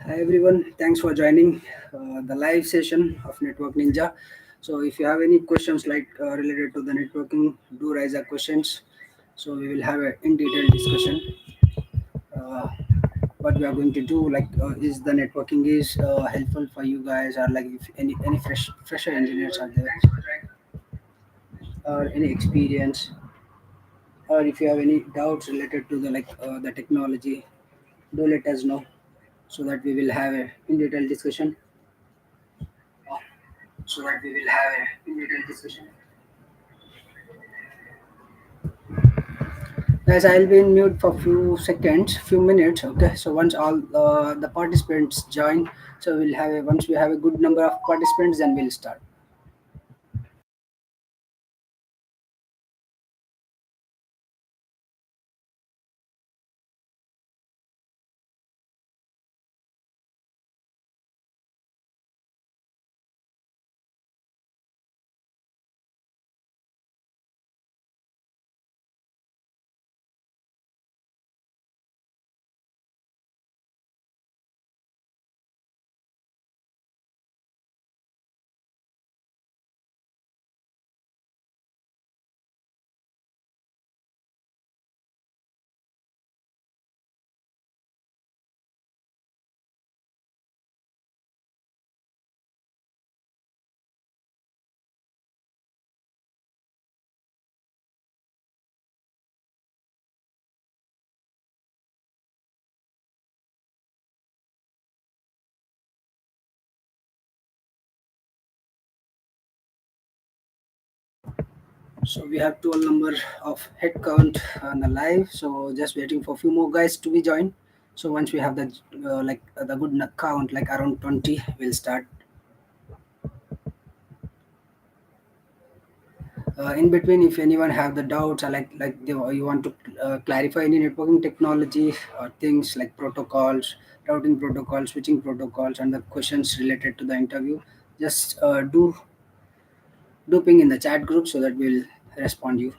Hi everyone, thanks for joining the live session of Network Ninja. So, if you have any questions related to the networking, do raise your questions. So, we will have a in detail discussion. Uh, what we are going to do, is the networking is helpful for you guys, or like if any fresher engineers are there, or any experience, or if you have any doubts related to the technology, do let us know so that we will have a in detail discussion. So that we will have a in detail discussion. Guys, I'll be in mute for few seconds, few minutes. Okay. So once all the participants join, so once we have a good number of participants, then we'll start. So we have total number of head count on the live. So just waiting for a few more guys to be joined. So once we have the good count, like around 20, we'll start. In between, if anyone have the doubts, or you want to clarify any networking technology or things like protocols, routing protocols, switching protocols, and the questions related to the interview, just do ping in the chat group so that we'll respond you.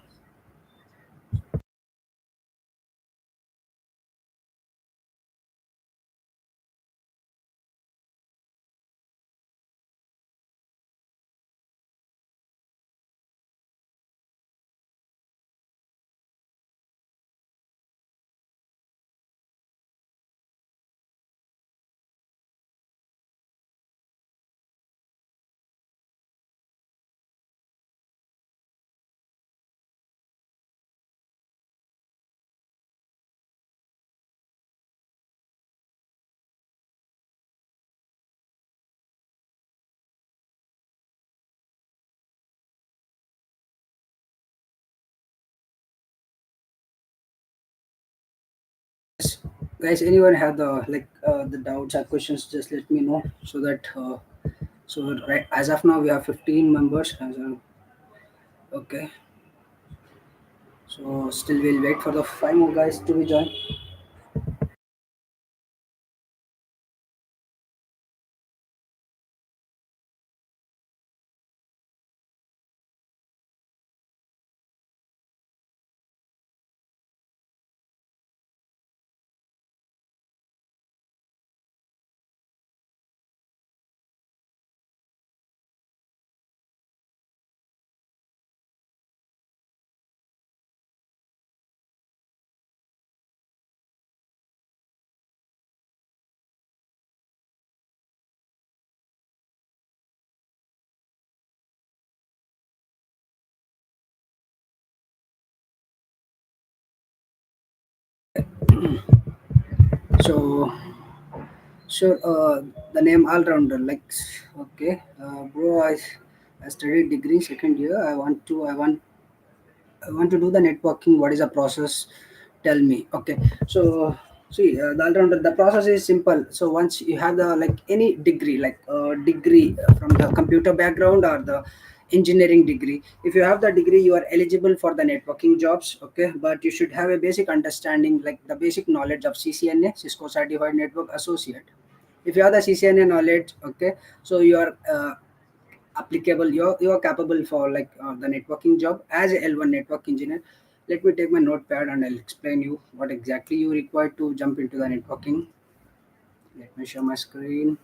Guys, anyone have the doubts or questions? Just let me know so that right as of now we have 15 members. Okay, so still we'll wait for the five more guys to be joined. So sure, the name all rounder, okay, bro. I studied degree second year. I want to do the networking. What is the process? Tell me. Okay, so see, the all rounder. The process is simple. So once you have the any degree, degree from the computer background or the engineering degree, if you have the degree, you are eligible for the networking jobs. Okay, but you should have a basic understanding, like the basic knowledge of CCNA, Cisco Certified Network Associate. If you have the CCNA knowledge, okay, so you are applicable, you're capable for the networking job as a L1 network engineer. Let me take my notepad and I'll explain you what exactly you require to jump into the networking. Let me share my screen.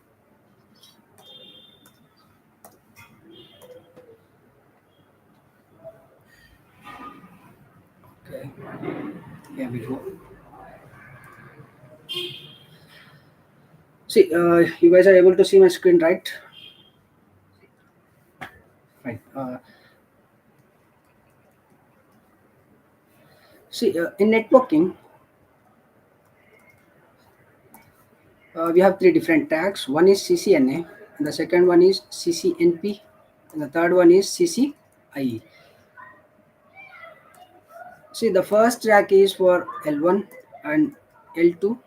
Okay, here we go. See, you guys are able to see my screen, right? Right. See, in networking, we have three different tags. One is CCNA, the second one is CCNP, and the third one is CCIE. See, the first track is for L1 and L2,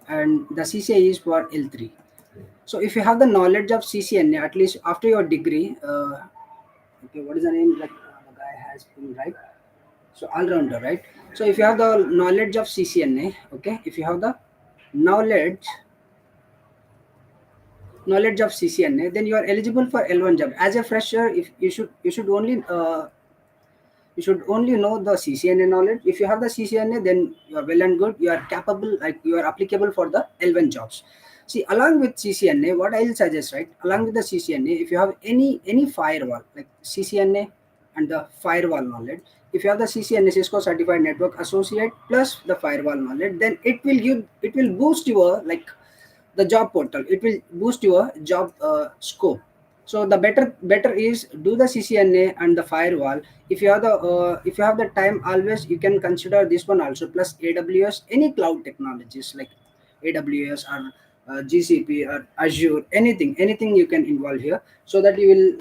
and the CCI is for L3. So, if you have the knowledge of CCNA, at least after your degree, okay, what is the name? Like the guy has been right. So, all rounder, right? So, if you have the knowledge of CCNA, okay, if you have the knowledge knowledge of CCNA, then you are eligible for L1 job. As a fresher, if you should only know the CCNA knowledge. If you have the CCNA, then you are well and good. You are capable, like you are applicable for the L1 jobs. See, along with CCNA, what I'll suggest, right? Along with the CCNA, if you have any firewall like CCNA and the firewall knowledge, if you have the CCNA Cisco Certified Network Associate plus the firewall knowledge, then it will boost your like the job portal. It will boost your job scope. So the better is do the CCNA and the firewall. If you have the time, always you can consider this one also, plus AWS, any cloud technologies like AWS or GCP or Azure, anything you can involve here, so that you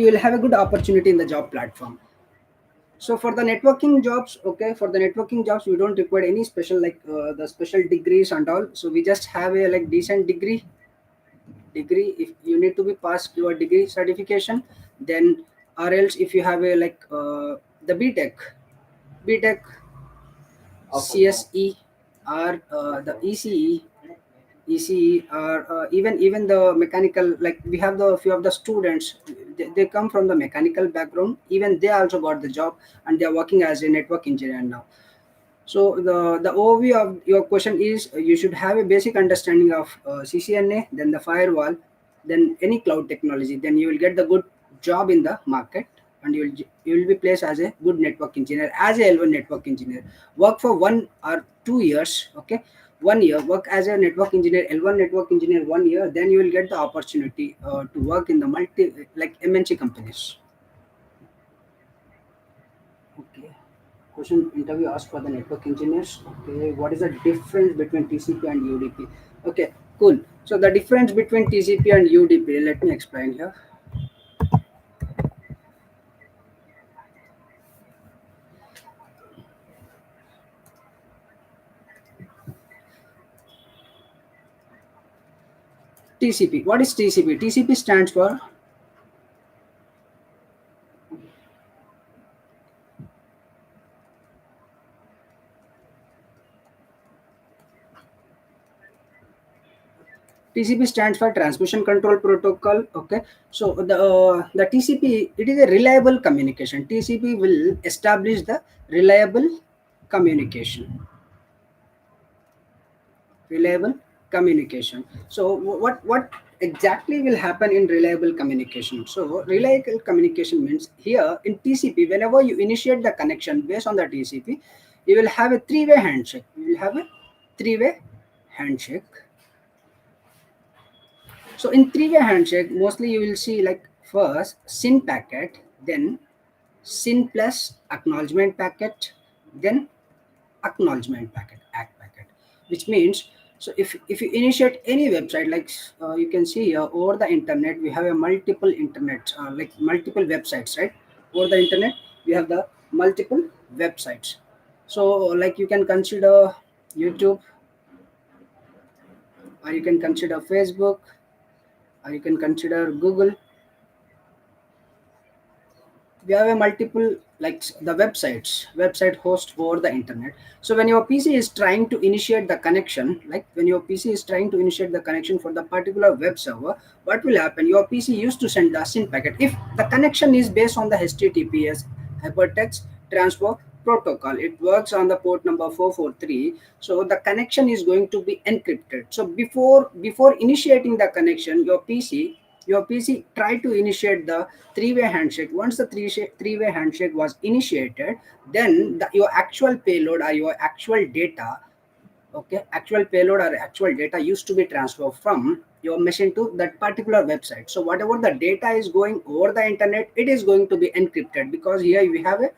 will have a good opportunity in the job platform. So for the networking jobs, okay, for the networking jobs, we don't require any special like the special degrees and all. So we just have a like decent degree. If you need to be passed your degree certification, then or else if you have a like the BTech, CSE, or the ECE, or even the mechanical. Like we have the few of the students, they come from the mechanical background. Even they also got the job, and they are working as a network engineer now. So the overview of your question is you should have a basic understanding of CCNA, then the firewall, then any cloud technology. Then you will get the good job in the market, and you will be placed as a good network engineer, as a L1 network engineer. Work for 1 or 2 years, okay, 1 year. Work as a network engineer, L1 network engineer 1 year. Then you will get the opportunity to work in the multi like MNC companies. Okay. Question interview asked for the network engineers. Okay, what is the difference between TCP and UDP? Okay, cool. So the difference between TCP and UDP, let me explain here. TCP. What is TCP? TCP stands for TCP stands for Transmission Control Protocol. Okay, so the TCP, it is a reliable communication. TCP will establish the reliable communication. Reliable communication. So what exactly will happen in reliable communication? So reliable communication means here in TCP, whenever you initiate the connection based on the TCP, you will have a three-way handshake. You will have a three-way handshake. So in three-way handshake, mostly you will see like first SYN packet, then SYN plus acknowledgement packet, then acknowledgement packet, ACK packet, which means, so if you initiate any website, like you can see here over the internet, we have a multiple internet, like multiple websites, right? Over the internet, we have the multiple websites. So like you can consider YouTube, or you can consider Facebook, or you can consider Google. We have a multiple like the website host over the internet. So when your PC is trying to initiate the connection, like when your PC is trying to initiate the connection for the particular web server, what will happen? Your PC used to send the SYN packet if the connection is based on the HTTPS, hypertext transfer protocol. It works on the port number 443. So the connection is going to be encrypted. So before initiating the connection, your PC try to initiate the three-way handshake. Once the three-way handshake was initiated, then your actual payload or your actual data, okay, actual payload or actual data used to be transferred from your machine to that particular website. So whatever the data is going over the internet, it is going to be encrypted, because here we have a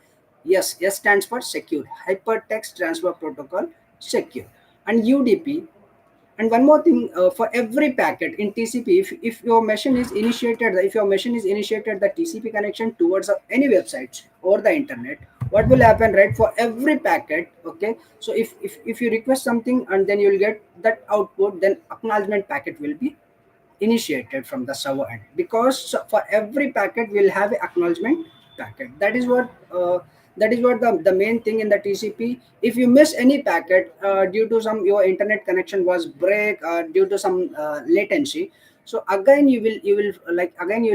S stands for secure, hypertext transfer protocol, secure. And UDP. And one more thing, for every packet in TCP, if your machine is initiated, the TCP connection towards any website or the internet, what will happen, right? For every packet, okay. So if you request something and then you will get that output, then acknowledgement packet will be initiated from the server end, because for every packet we'll have an acknowledgement packet. That is what the main thing in the TCP. If you miss any packet due to some your internet connection was break or due to some latency, so again you will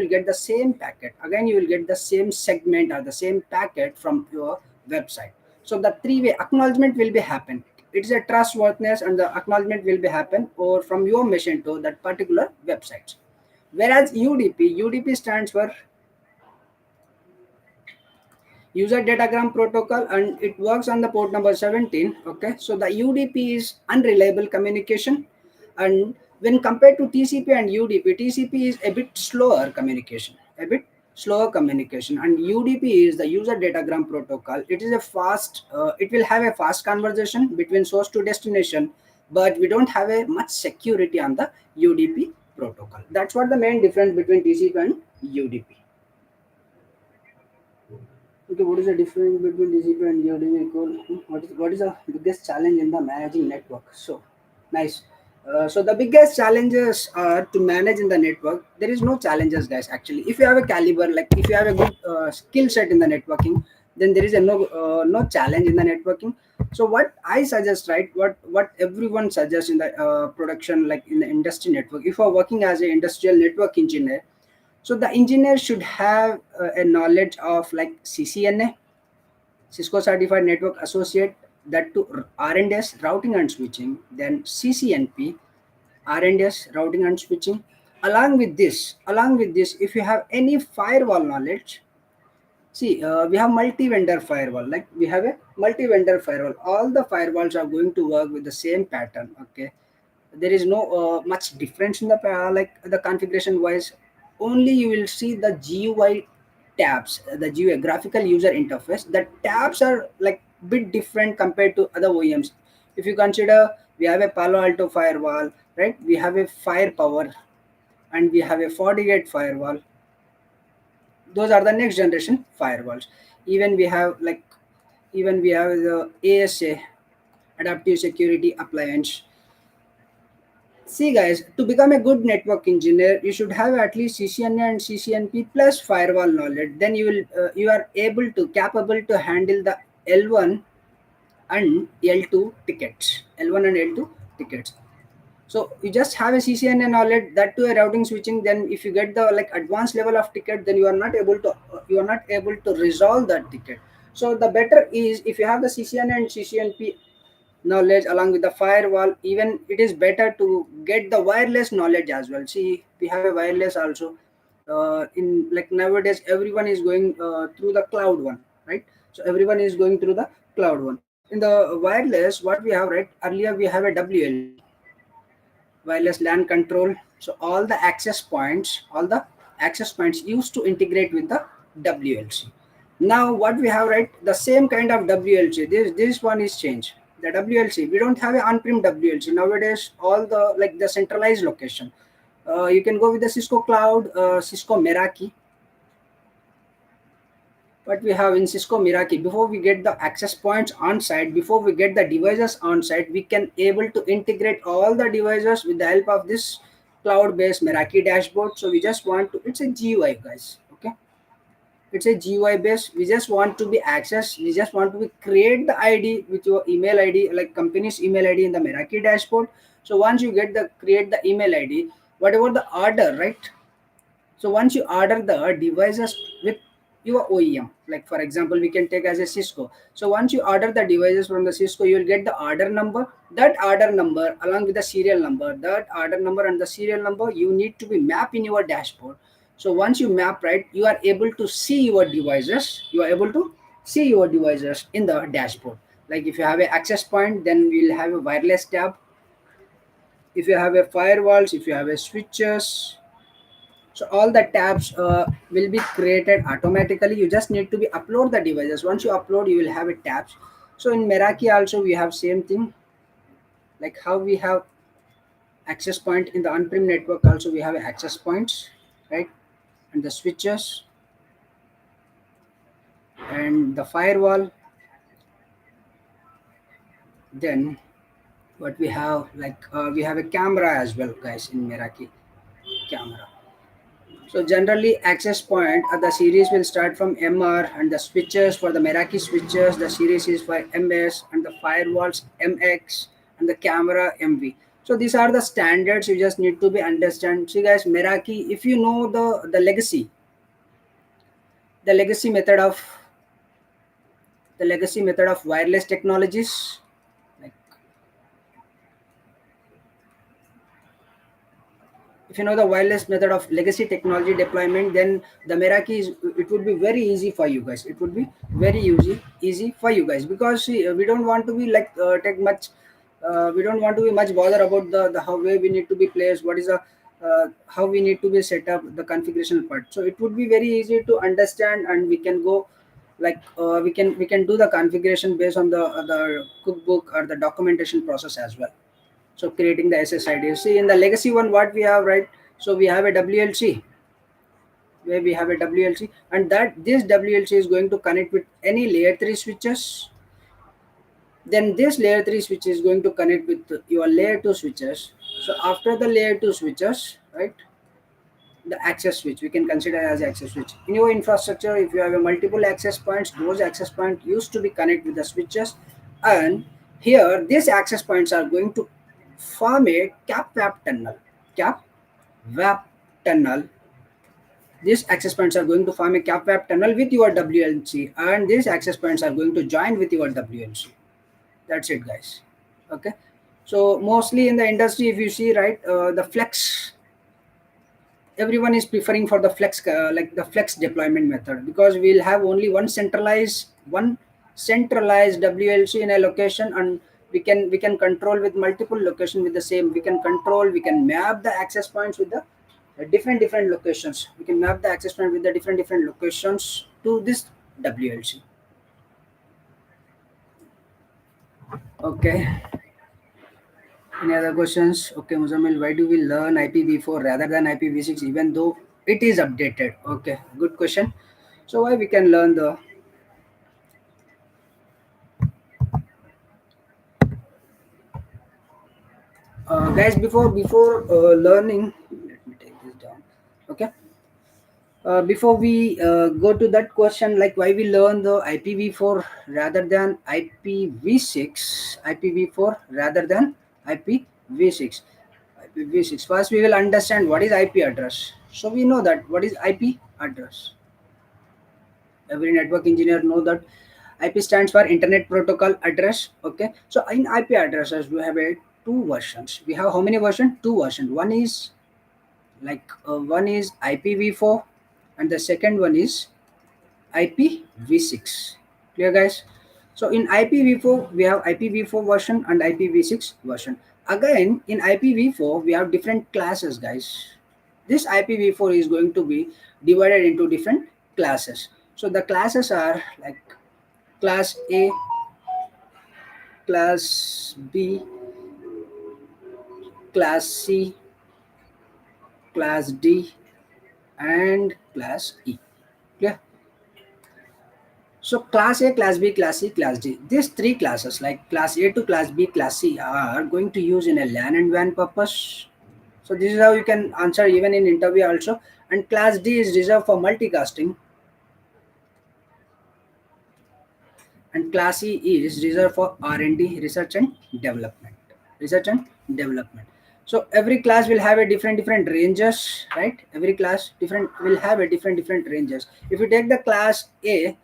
get the same packet, again you will get the same segment or the same packet from your website. So the three-way acknowledgement will be happen. It's a trustworthiness, and the acknowledgement will be happen or from your machine to that particular website. Whereas UDP stands for user datagram protocol, and it works on the port number 17. Okay, so the UDP is unreliable communication, and when compared to TCP and UDP, TCP is a bit slower communication, and UDP is the user datagram protocol. It is a fast, it will have a fast conversation between source to destination, but we don't have a much security on the UDP protocol. That's what the main difference between TCP and UDP. Okay, what is the difference between TCP and UDP? What is the biggest challenge in the managing network? So, nice. So the biggest challenges are to manage in the network. There is no challenges, guys. Actually, if you have a caliber, like if you have a good skill set in the networking, then there is a no challenge in the networking. So what I suggest, right? What everyone suggests in the production, like in the industry network. If you are working as an industrial network engineer, so the engineer should have a knowledge of like CCNA, Cisco Certified Network Associate, that to R&S routing and switching, then CCNP, R&S routing and switching. Along with this, if you have any firewall knowledge, see, we have multi-vendor firewall. Like we have a multi-vendor firewall. All the firewalls are going to work with the same pattern. Okay, there is no much difference in the like the configuration wise. Only you will see the GUI tabs, the GUI graphical user interface. The tabs are like bit different compared to other OEMs. If you consider, we have a Palo Alto firewall, right? We have a Firepower, and we have a FortiGate firewall. Those are the next generation firewalls. Even we have like even we have the ASA, adaptive security appliance. See, guys, to become a good network engineer, you should have at least CCNA and CCNP plus firewall knowledge. Then you are able to capable to handle the L1 and L2 tickets. L1 and L2 tickets. So you just have a CCNA knowledge, that to a routing switching. Then if you get the like advanced level of ticket, then you are not able to resolve that ticket. So the better is if you have the CCNA and CCNP knowledge along with the firewall. Even it is better to get the wireless knowledge as well. See, we have a wireless also. In like nowadays, everyone is going through the cloud one, right? So everyone is going through the cloud one. In the wireless, what we have, right? Earlier we have a WLC, wireless LAN control. So all the access points used to integrate with the WLC. Now what we have, right, the same kind of WLC. This one is changed. The WLC, we don't have an on-prem WLC nowadays. All the like the centralized location. You can go with the Cisco Cloud, Cisco Meraki. What we have in Cisco Meraki, before we get the access points on site, before we get the devices on site, we can able to integrate all the devices with the help of this cloud-based Meraki dashboard. So we just want to, it's a GUI, guys. Okay, it's a GUI base. We just want to be access. We just want to be create the ID with your email ID, like company's email ID in the Meraki dashboard. So once you get the create the email ID, whatever the order, right? So once you order the devices with your OEM. Like for example, we can take as a Cisco. So once you order the devices from the Cisco, you will get the order number. That order number along with the serial number, that order number and the serial number, you need to be mapped in your dashboard. So once you map right, you are able to see your devices. You are able to see your devices in the dashboard. Like if you have a access point, then we'll have a wireless tab. If you have a firewalls, if you have a switches, so all the tabs will be created automatically. You just need to be upload the devices. Once you upload, you will have a tabs. So in Meraki also we have same thing, like how we have access point in the on-prem network. Also we have access points, right? And the switches and the firewall. Then what we have, like we have a camera as well, guys, in Meraki camera. So generally access point the series will start from MR, and the switches for the Meraki switches, the series is for MS, and the firewalls MX, and the camera MV. So these are the standards you just need to be understand. See guys, Meraki, if you know the legacy method of wireless technologies, like if you know the wireless method of legacy technology deployment, then the Meraki is, it would be very easy for you guys. It would be very easy for you guys, because see, we don't want to be like take much we don't want to be much bother about the how way we need to be placed, what is the how we need to be set up the configuration part. So it would be very easy to understand, and we can go like we can do the configuration based on the cookbook or the documentation process as well. So creating the SSID. See in the legacy one, what we have, right? So we have a WLC, where we have a WLC, and that this WLC is going to connect with any layer 3 switches. Then this layer 3 switch is going to connect with your layer 2 switches. So after the layer 2 switches, right? The access switch we can consider as access switch in your infrastructure. If you have a multiple access points, those access points used to be connected with the switches, and here these access points are going to form a cap wap tunnel. These access points are going to form a cap wap tunnel with your WLC, and these access points are going to join with your WLC. That's it, guys. Okay. So mostly in the industry, if you see, right, the flex, everyone is preferring for the flex like the flex deployment method, because we'll have only one centralized WLC in a location, and we can control with multiple location with the same. We can control, we can map the access points with the different locations. We can map the access point with the different locations to this WLC. Okay. Any other questions? Okay, Muzamil, why do we learn IPv4 rather than IPv6 even though it is updated? Okay, good question. So why we can learn the guys, before learning, let me take this down. Okay, before we go to that question, like why we learn the IPv4 rather than IPv4 rather than IPv6. IPv6. First, we will understand what is IP address. So we know that what is IP address. Every network engineer know that IP stands for Internet Protocol Address. Okay, so in IP addresses we have a two versions. We have how many versions? Two versions. One is IPv4, and the second one is IPv6. Clear, guys? So in IPv4 we have IPv4 version and IPv6 version. Again in IPv4 we have different classes, guys. This IPv4 is going to be divided into different classes. So the classes are like class A, class B, class C, class D, and class E. Clear? So class A, class B, class C, class D. These three classes, like class A to class B, class C, are going to use in a LAN and WAN purpose. So this is how you can answer even in interview also. And class D is reserved for multicasting, and class E is reserved for R&D, research and development. Research and development. So every class will have a different ranges, right? Every class different will have a different ranges. If you take the class A,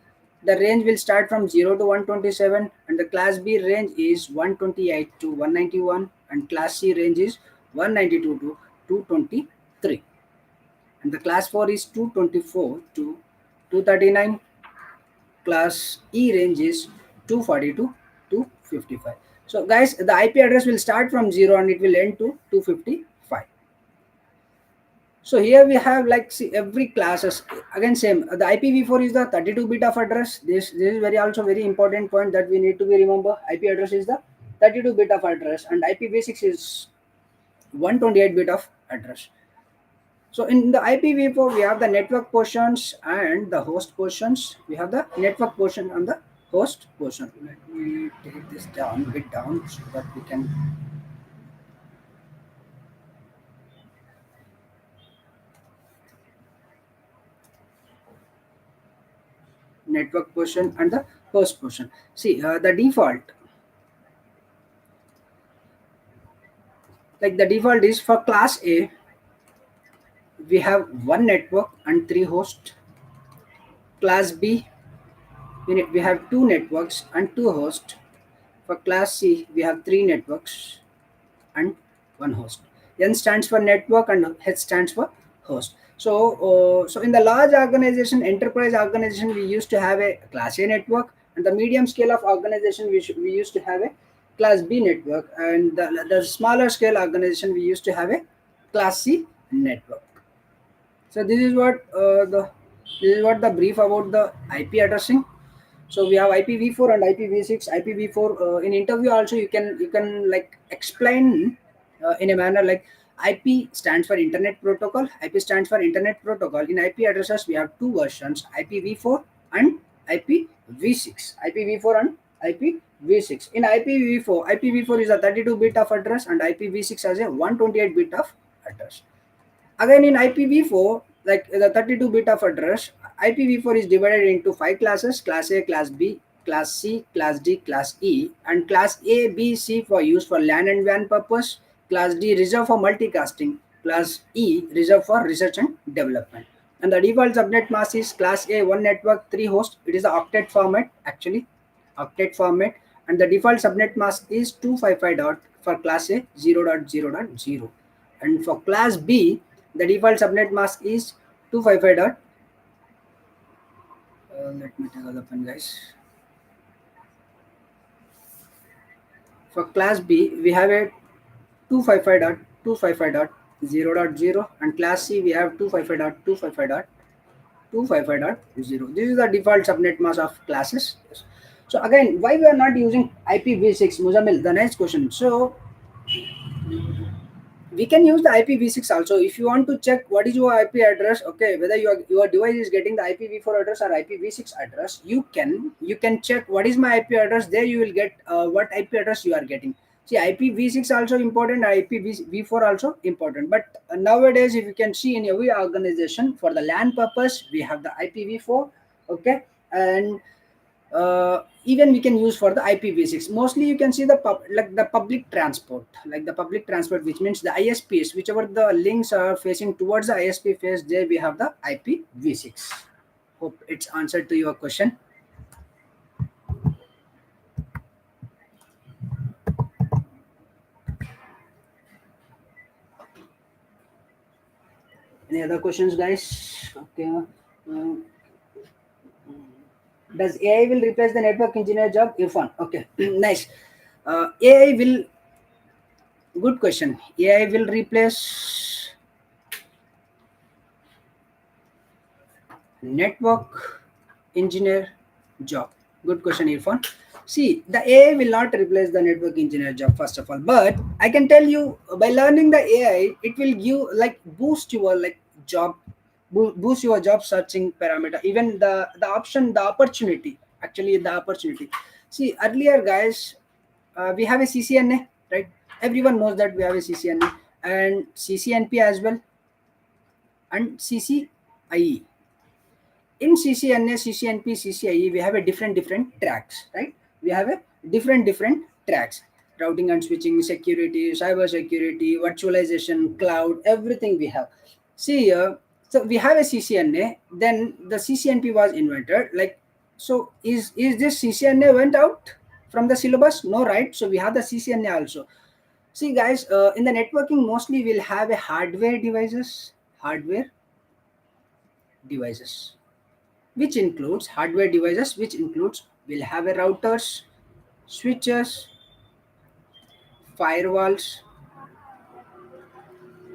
the range will start from 0 to 127, and the class B range is 128 to 191, and class C range is 192 to 223, and the class 4 is 224 to 239. Class E range is 242 to 55. So guys, the IP address will start from 0 and it will end to 255. So here we have like, see, every classes again same. The IPv4 is the 32 bit of address. This is very also very important point that we need to be remember. IP address is the 32 bit of address, and IPv6 is 128 bit of address. So in the IPv4, we have the network portions and the host portions. We have the network portion and the host portion. Let me take this down, bit down, so that we can network portion and the host portion. See, the default, like the default is for class A, we have one network and three hosts. Class B, we have two networks and two hosts. For class C, we have three networks and one host. N stands for network and H stands for host. So in the large organization, enterprise organization, we used to have a class A network, and the medium scale of organization, we used to have a class B network, and the smaller scale organization, we used to have a class C network. So this is what the brief about the IP addressing. So we have IPv4 and IPv6. IPv4 in interview also you can like explain in a manner like IP stands for Internet Protocol. IP stands for Internet Protocol. In IP addresses we have two versions: IPv4 and IPv6. IPv4 and IPv6. In IPv4 is a 32 bit of address, and IPv6 has a 128 bit of address. Again, in IPv4, like the 32 bit of address, IPv4 is divided into five classes: Class A, Class B, Class C, Class D, Class E, and Class A, B, C for use for LAN and WAN purpose, Class D reserved for multicasting, Class E reserved for research and development. And the default subnet mask is Class A, one network, three hosts. It is the octet format, actually, octet format, and the default subnet mask is 255 dot for Class A 0.0.0, and for Class B the default subnet mask is 255 dot. Let me take other pen, guys. For Class B, we have a 255 dot 255 dot 0.0, and Class C we have 255 dot 255 dot 255 dot 0. This is the default subnet mask of classes. Yes. So again, why we are not using IPv6, Muzamil? The next question. So we can use the IPv6 also if you want to check what is your IP address. Okay, whether your device is getting the IPv4 address or IPv6 address, you can check what is my IP address. There you will get what IP address you are getting. See, IPv6 also important, IPv4 also important. But nowadays, if you can see in every organization for the LAN purpose, we have the IPv4. Okay, and even we can use for the IPv6. Mostly you can see like the public transport, which means the ISPs, whichever the links are facing towards the ISP face, there we have the IPv6. Hope it's answered to your question. Any other questions, guys? Okay. Uh, does AI will replace the network engineer job? Irfan. Okay. Nice. AI will. Good question. AI will replace network engineer job. Good question, Irfan. See, the AI will not replace the network engineer job, first of all. But I can tell you, by learning the AI, it will give like boost your like job, boost your job searching parameter. Even the option, the opportunity. Actually, the opportunity. See, earlier, guys, we have a CCNA, right? Everyone knows that we have a CCNA and CCNP as well, and CCIE. In CCNA, CCNP, CCIE, we have a different tracks, right? We have a different tracks. routing and switching, security, cyber security, virtualization, cloud, everything we have. See here, so we have a CCNA, then the CCNP was invented. Like, so is this CCNA went out from the syllabus? No, right? So we have the CCNA also. See, guys, in the networking, mostly we'll have a hardware devices, which includes hardware devices, which includes we'll have a routers, switches, firewalls,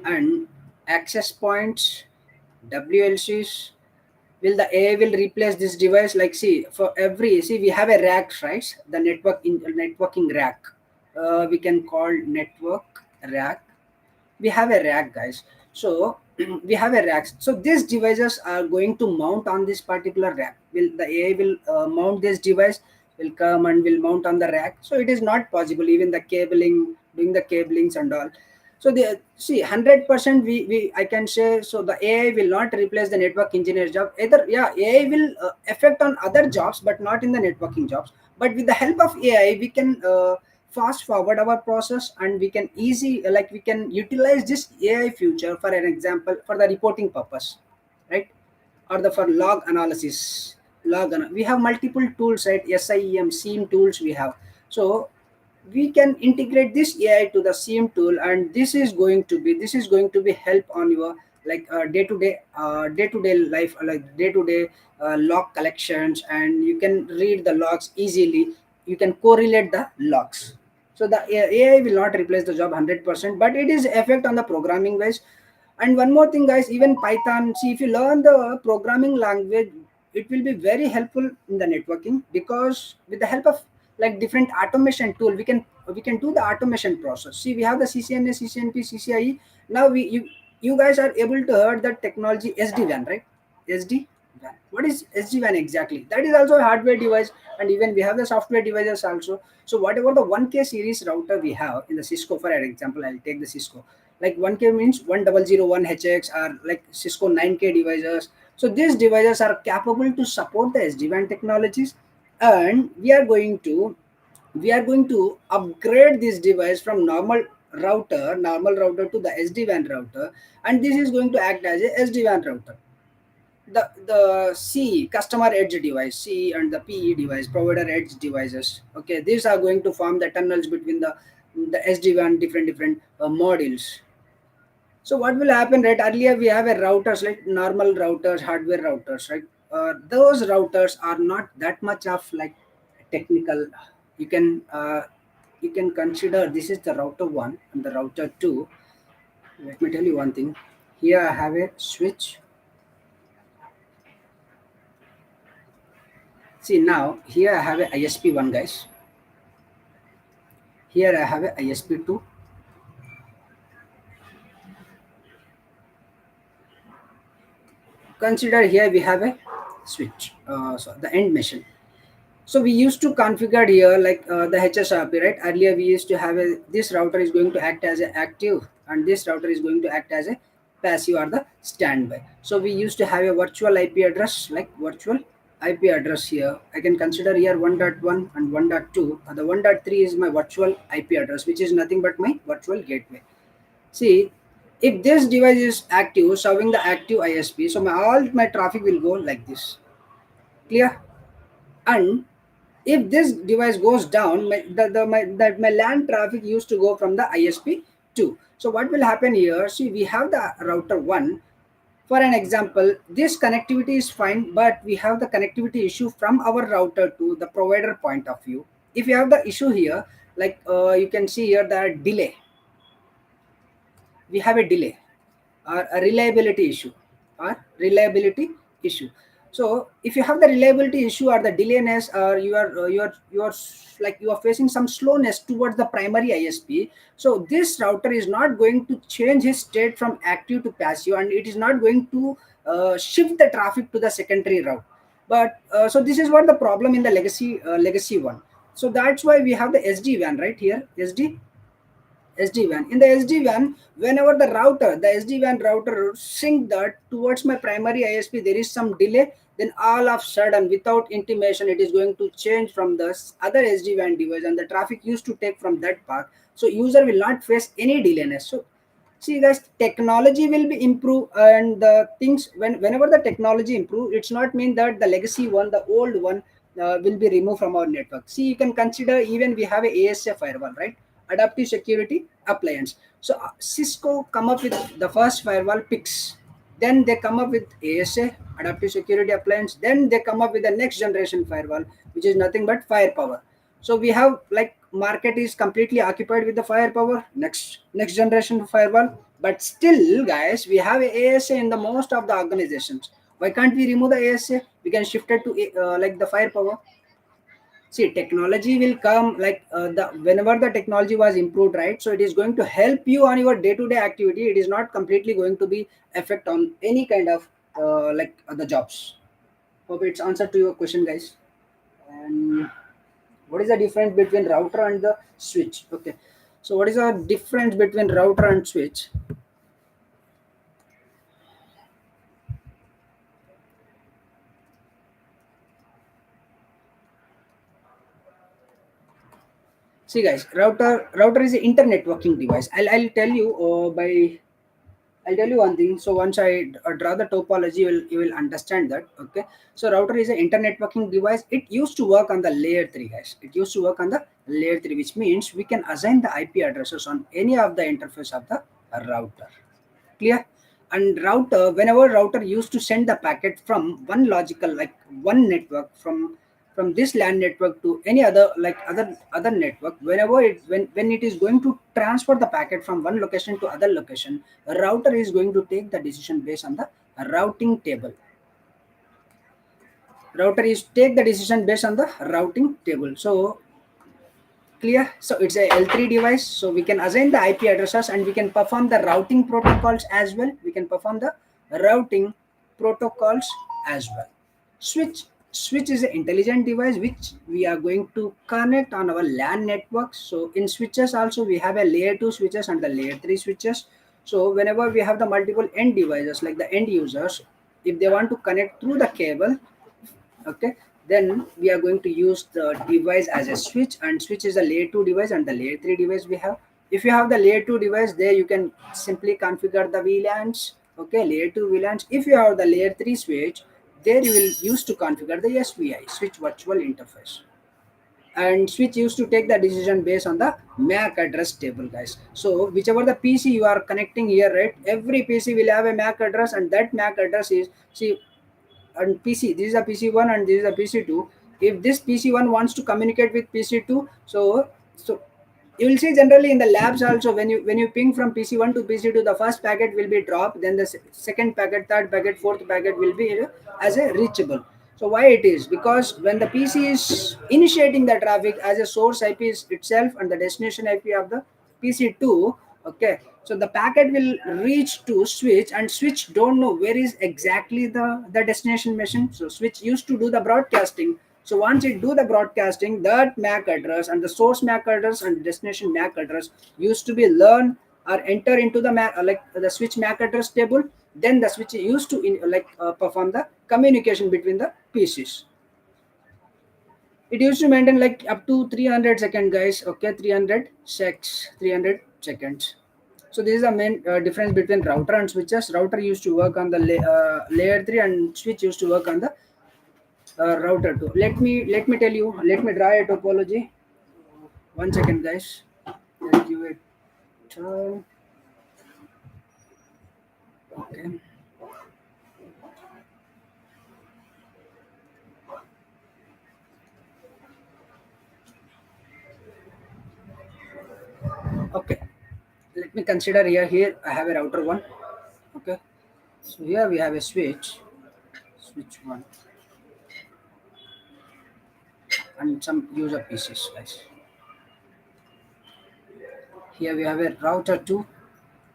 and access points, WLCs. Will the AI will replace this device? Like, see, for every, see, we have a rack, right? The networking rack. We can call network rack. We have a rack, guys. So we have a rack, so these devices are going to mount on this particular rack. Will the AI will mount this device, will come and will mount on the rack? So it is not possible, even the cabling, doing the cablings and all. So the, see, 100% we I can say, so the AI will not replace the network engineer job either. Yeah, AI will affect on other jobs, but not in the networking jobs. But with the help of AI, we can fast forward our process, and we can like we can utilize this AI future, for an example, for the reporting purpose, right? Or the for log analysis, we have multiple tools, right? SIEM tools we have. So we can integrate this AI to the SIEM tool, and this is going to be help on your, like, day to day life, like day-to-day log collections, and you can read the logs easily. You can correlate the logs. So the AI will not replace the job 100%, but it is effect on the programming wise. And one more thing, guys, even Python, see, if you learn the programming language, it will be very helpful in the networking, because with the help of like different automation tool, we can do the automation process. See, we have the CCNA, CCNP, CCIE. Now you guys are able to heard that technology SD-WAN, right? SD-WAN. What is SD-WAN exactly? That is also a hardware device, and even we have the software devices also. So whatever the 1K series router we have in the Cisco, for an example, I'll take the Cisco. Like 1K means 1001 HX, or like Cisco 9K devices. So these devices are capable to support the SD-WAN technologies, and we are going to upgrade this device from normal router to the SD-WAN router, and this is going to act as a SD-WAN router. The C, customer edge device, C, and the PE device, provider edge devices. Okay, these are going to form the tunnels between the SD-WAN different modules. So what will happen, right? Earlier we have a routers, like normal routers, hardware routers, right? Those routers are not that much of like technical. You can uh, you can consider this is the router one and the router two. Let me tell you one thing. Here I have a switch. See, now here I have a ISP one, guys. Here I have a ISP two. Consider here we have a switch. So the end machine. So we used to configure here like the HSRP, right? Earlier we used to have a, this router is going to act as an active, and this router is going to act as a passive or the standby. So we used to have a virtual IP address, like virtual IP address here. I can consider here 1.1 and 1.2. The 1.3 is my virtual IP address, which is nothing but my virtual gateway. See, if this device is active, serving the active ISP, so all my traffic will go like this. Clear? And if this device goes down, my LAN traffic used to go from the ISP 2. So what will happen here? See, we have the router 1. For an example, this connectivity is fine, but we have the connectivity issue from our router to the provider point of view. If you have the issue here, like you can see here the delay, we have a delay or a reliability issue. So if you have the reliability issue or the delayness, or you are facing some slowness towards the primary ISP, so this router is not going to change his state from active to passive, and it is not going to shift the traffic to the secondary route. But so this is what the problem in the legacy one. So that's why we have the SD-WAN right here. SD-WAN. In the SD-WAN, whenever the SD-WAN router sync that towards my primary ISP, there is some delay. then all of sudden without intimation it is going to change from the other SD-WAN device, and the traffic used to take from that path, so user will not face any delayness. So see guys, technology will be improve, and the things, whenever the technology improve, it's not mean that the legacy one, the old one, will be removed from our network. See, you can consider even we have a ASA firewall, right? Adaptive security appliance. So Cisco come up with the first firewall PIX, then they come up with ASA, adaptive security appliance, then they come up with the next generation firewall, which is nothing but firepower. So we have like market is completely occupied with the firepower, next generation firewall, but still guys, we have a ASA in the most of the organizations. Why can't we remove the ASA? We can shift it to like the firepower. See, technology will come like the whenever the technology was improved, right? So it is going to help you on your day to day activity. It is not completely going to be effect on any kind of like other jobs. Hope it's answer to your question, guys. And what is the difference between router and the switch? Okay, so what is the difference between router and switch? See guys, router is an internet working device. I'll tell you by I'll tell you one thing. So once I draw the topology, you will understand that. Okay. So router is an internet working device. It used to work on the layer three, guys. It used to work on the layer three, which means we can assign the IP addresses on any of the interface of the router. Clear? And router, whenever router used to send the packet from one logical, like one network, from this LAN network to any other, like other network, whenever when it is going to transfer the packet from one location to other location, a router is going to take the decision based on the routing table. Router is take the decision based on the routing table. So clear? So it's a L3 device. So we can assign the IP addresses and we can perform the routing protocols as well. We can perform the routing protocols as well. Switch is an intelligent device which we are going to connect on our LAN network. So in switches also we have a layer 2 switches and the layer 3 switches. So whenever we have the multiple end devices like the end users, if they want to connect through the cable, okay, then we are going to use the device as a switch, and switch is a layer 2 device and the layer 3 device we have. If you have the layer 2 device, there you can simply configure the VLANs. Okay, layer 2 VLANs. If you have the layer 3 switch, there you will use to configure the SVI, switch virtual interface. And switch used to take the decision based on the MAC address table, guys. So whichever the PC you are connecting here, right, every PC will have a MAC address, and that MAC address is, see, and PC, this is a PC1 and this is a PC2. If this PC1 wants to communicate with PC2, so you will see generally in the labs also, when you ping from PC1 to PC2, the first packet will be dropped, then the second packet, third packet, fourth packet will be as a reachable. So why it is? Because when the PC is initiating the traffic as a source IP is itself and the destination IP of the PC2, okay, so the packet will reach to switch, and switch don't know where is exactly the destination machine. So switch used to do the broadcasting. So once it do the broadcasting, that MAC address and the source MAC address and destination MAC address used to be learn or enter into the MAC, like the switch MAC address table. Then the switch used to perform the communication between the PCs. It used to maintain like up to 300 seconds, guys. Okay, 300 seconds. So this is the main difference between router and switches. Router used to work on the layer 3, and switch used to work on the router 2. Let me tell you. Let me draw a topology. 1 second, guys. I'll give it time. Okay. Okay. Let me consider here. Here I have a router one. Okay. So here we have a switch. Switch one and some user pieces, guys. Here we have a router 2.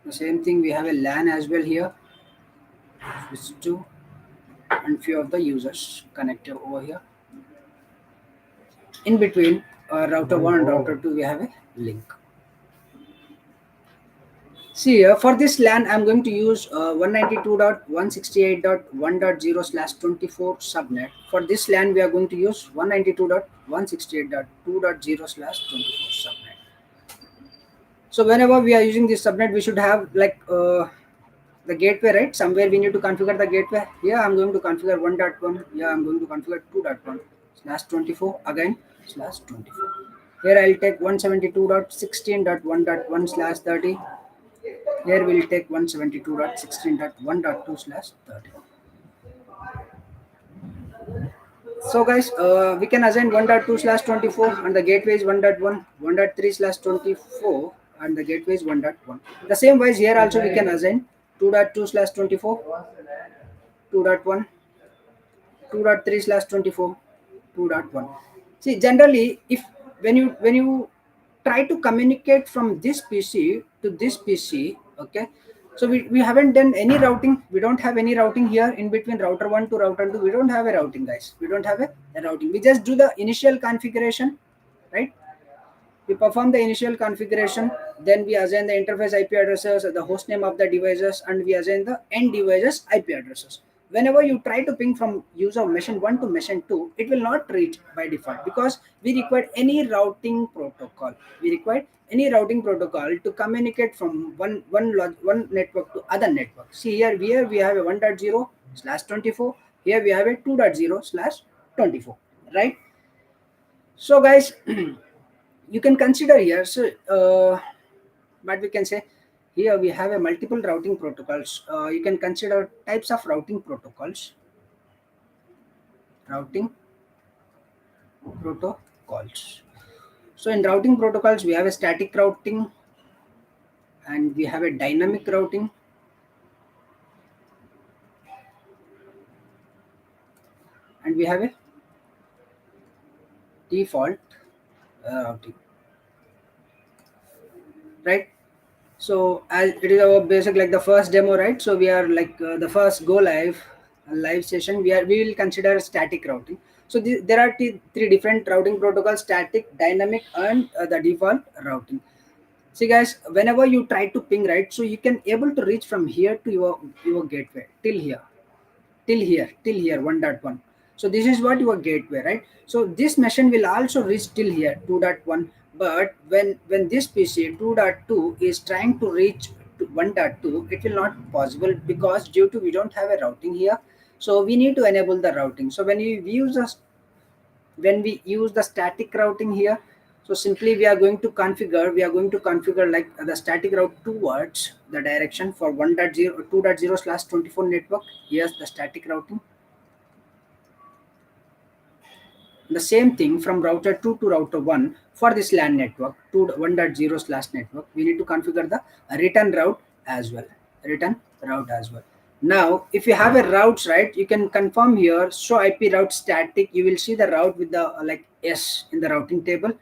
The same thing, we have a LAN as well here. Switch 2 and few of the users connected over here. In between router 1 and router 2, we have a link. See, for this LAN, I'm going to use 192.168.1.0/24 subnet. For this LAN, we are going to use 192.168.2.0/24 subnet. So whenever we are using this subnet, we should have like the gateway, right? Somewhere we need to configure the gateway. Here I'm going to configure 1.1. Here I'm going to configure 2.1/24 again /24. Here I'll take 172.16.1.1/30. Here we'll take 172.16.1.2/30. So guys, we can assign 1.2/24 and the gateway is 1.1, 1.3/24 and the gateway is 1.1. The same wise here also we can assign 2.2/24, 2.1, 2.3/24, 2.1. See, generally, if when you try to communicate from this PC to this PC, okay. So we haven't done any routing. We don't have any routing here in between router 1 to router 2. We don't have a routing, guys. We don't have a routing. We just do the initial configuration, right? We perform the initial configuration, then we assign the interface IP addresses, the host name of the devices, and we assign the end devices IP addresses. Whenever you try to ping from user machine 1 to machine 2, it will not reach by default because we require any routing protocol. We require any routing protocol to communicate from one network to other network. See here we have a 1.0/24. Here we have a 2.0/24, right? So guys, you can consider here. So but we can say here we have a multiple routing protocols. You can consider types of routing protocols. Routing protocols. So in routing protocols, we have a static routing and we have a dynamic routing and we have a default routing, right? So as it is our basic like the first demo, right? So we are like the first go live session. We will consider static routing. So there are three different routing protocols: static, dynamic, and the default routing. See guys, whenever you try to ping, right, so you can able to reach from here to your gateway till here 1.1. So this is what your gateway, right? So this machine will also reach till here 2.1, but when this PC 2.2 is trying to reach to 1.2, it will not possible because due to we don't have a routing here. So we need to enable the routing. So when we use the static routing here, so simply we are going to configure like the static route towards the direction for 1.0 2.0/24 network. Here's the static routing. The same thing from router 2 to router 1 for this LAN network to 1.0/network. We need to configure the return route as well. Return route as well. Now, if you have a routes, right, you can confirm here show IP route static. You will see the route with the like S in the routing table.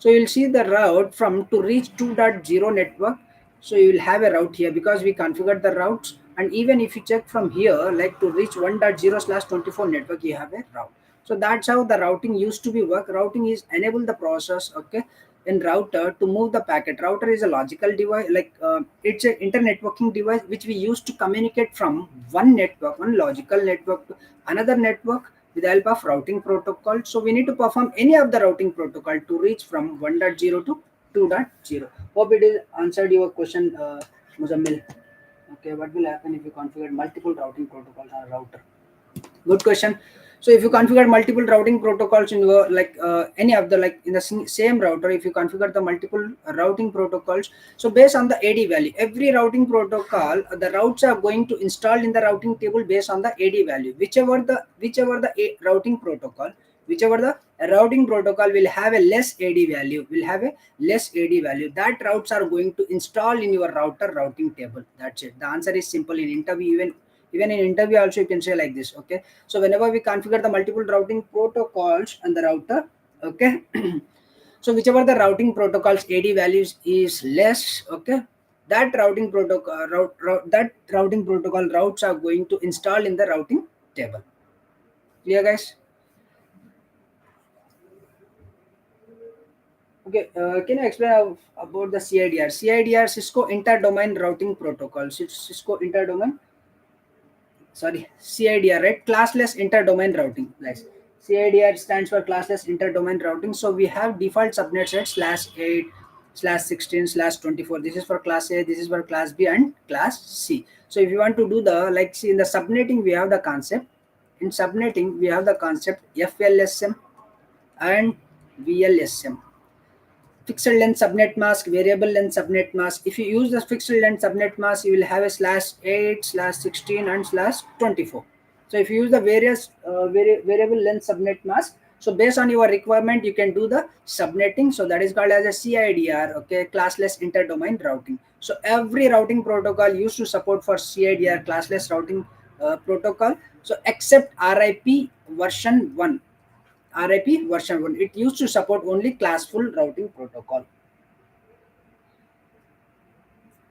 So you'll see the route from to reach 2.0 network. So you will have a route here because we configured the routes. And even if you check from here, like to reach 1.0/24 network, you have a route. So that's how the routing used to be work. Routing is enable the process, okay, in router to move the packet. Router is a logical device, like it's an internetworking device which we use to communicate from one logical network to another network with the help of routing protocol. So we need to perform any of the routing protocol to reach from 1.0 to 2.0. Hope it is answered your question, Muzammil. Okay, what will happen if you configure multiple routing protocols on a router? Good question. So if you configure multiple routing protocols in your like any of the like in the same router, if you configure the multiple routing protocols, so based on the AD value, every routing protocol, the routes are going to install in the routing table based on the AD value. Whichever the routing protocol will have a less AD value, that routes are going to install in your router routing table. That's it. The answer is simple. In interview, even in interview also you can say like this, okay. So whenever we configure the multiple routing protocols on the router, okay, so whichever the routing protocols AD values is less, okay, that routing protocol routes are going to install in the routing table. Clear guys? Okay, can you explain about the CIDR? CIDR, Cisco Interdomain Routing Protocol. Cisco Interdomain, sorry, CIDR, right? Classless Interdomain Routing. Guys, CIDR stands for Classless Interdomain Routing. So we have default subnets at /8, /16, /24. This is for class A, this is for class B and class C. So if you want to do the, like, see, in the subnetting we have the concept. In subnetting we have the concept FLSM and VLSM. Fixed length subnet mask, variable length subnet mask. If you use the fixed length subnet mask, you will have a /8, /16 and /24. So if you use the various variable length subnet mask, so based on your requirement you can do the subnetting. So that is called as a CIDR, okay, classless interdomain routing. So every routing protocol used to support for CIDR, classless routing protocol, so except RIP version 1. RIP version 1. It used to support only classful routing protocol.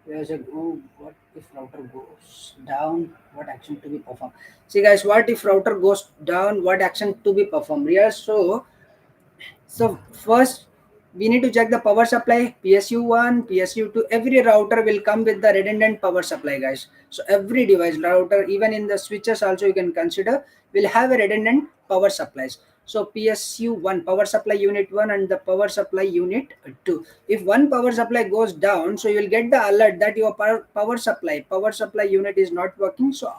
There's a what if router goes down? What action to be performed? See guys, what if router goes down? What action to be performed? Here, so first we need to check the power supply, PSU1, PSU2. Every router will come with the redundant power supply, guys. So every device, router, even in the switches also you can consider, will have a redundant power supplies. So PSU1, power supply unit 1 and the power supply unit 2. If one power supply goes down, so you will get the alert that your power supply unit is not working. So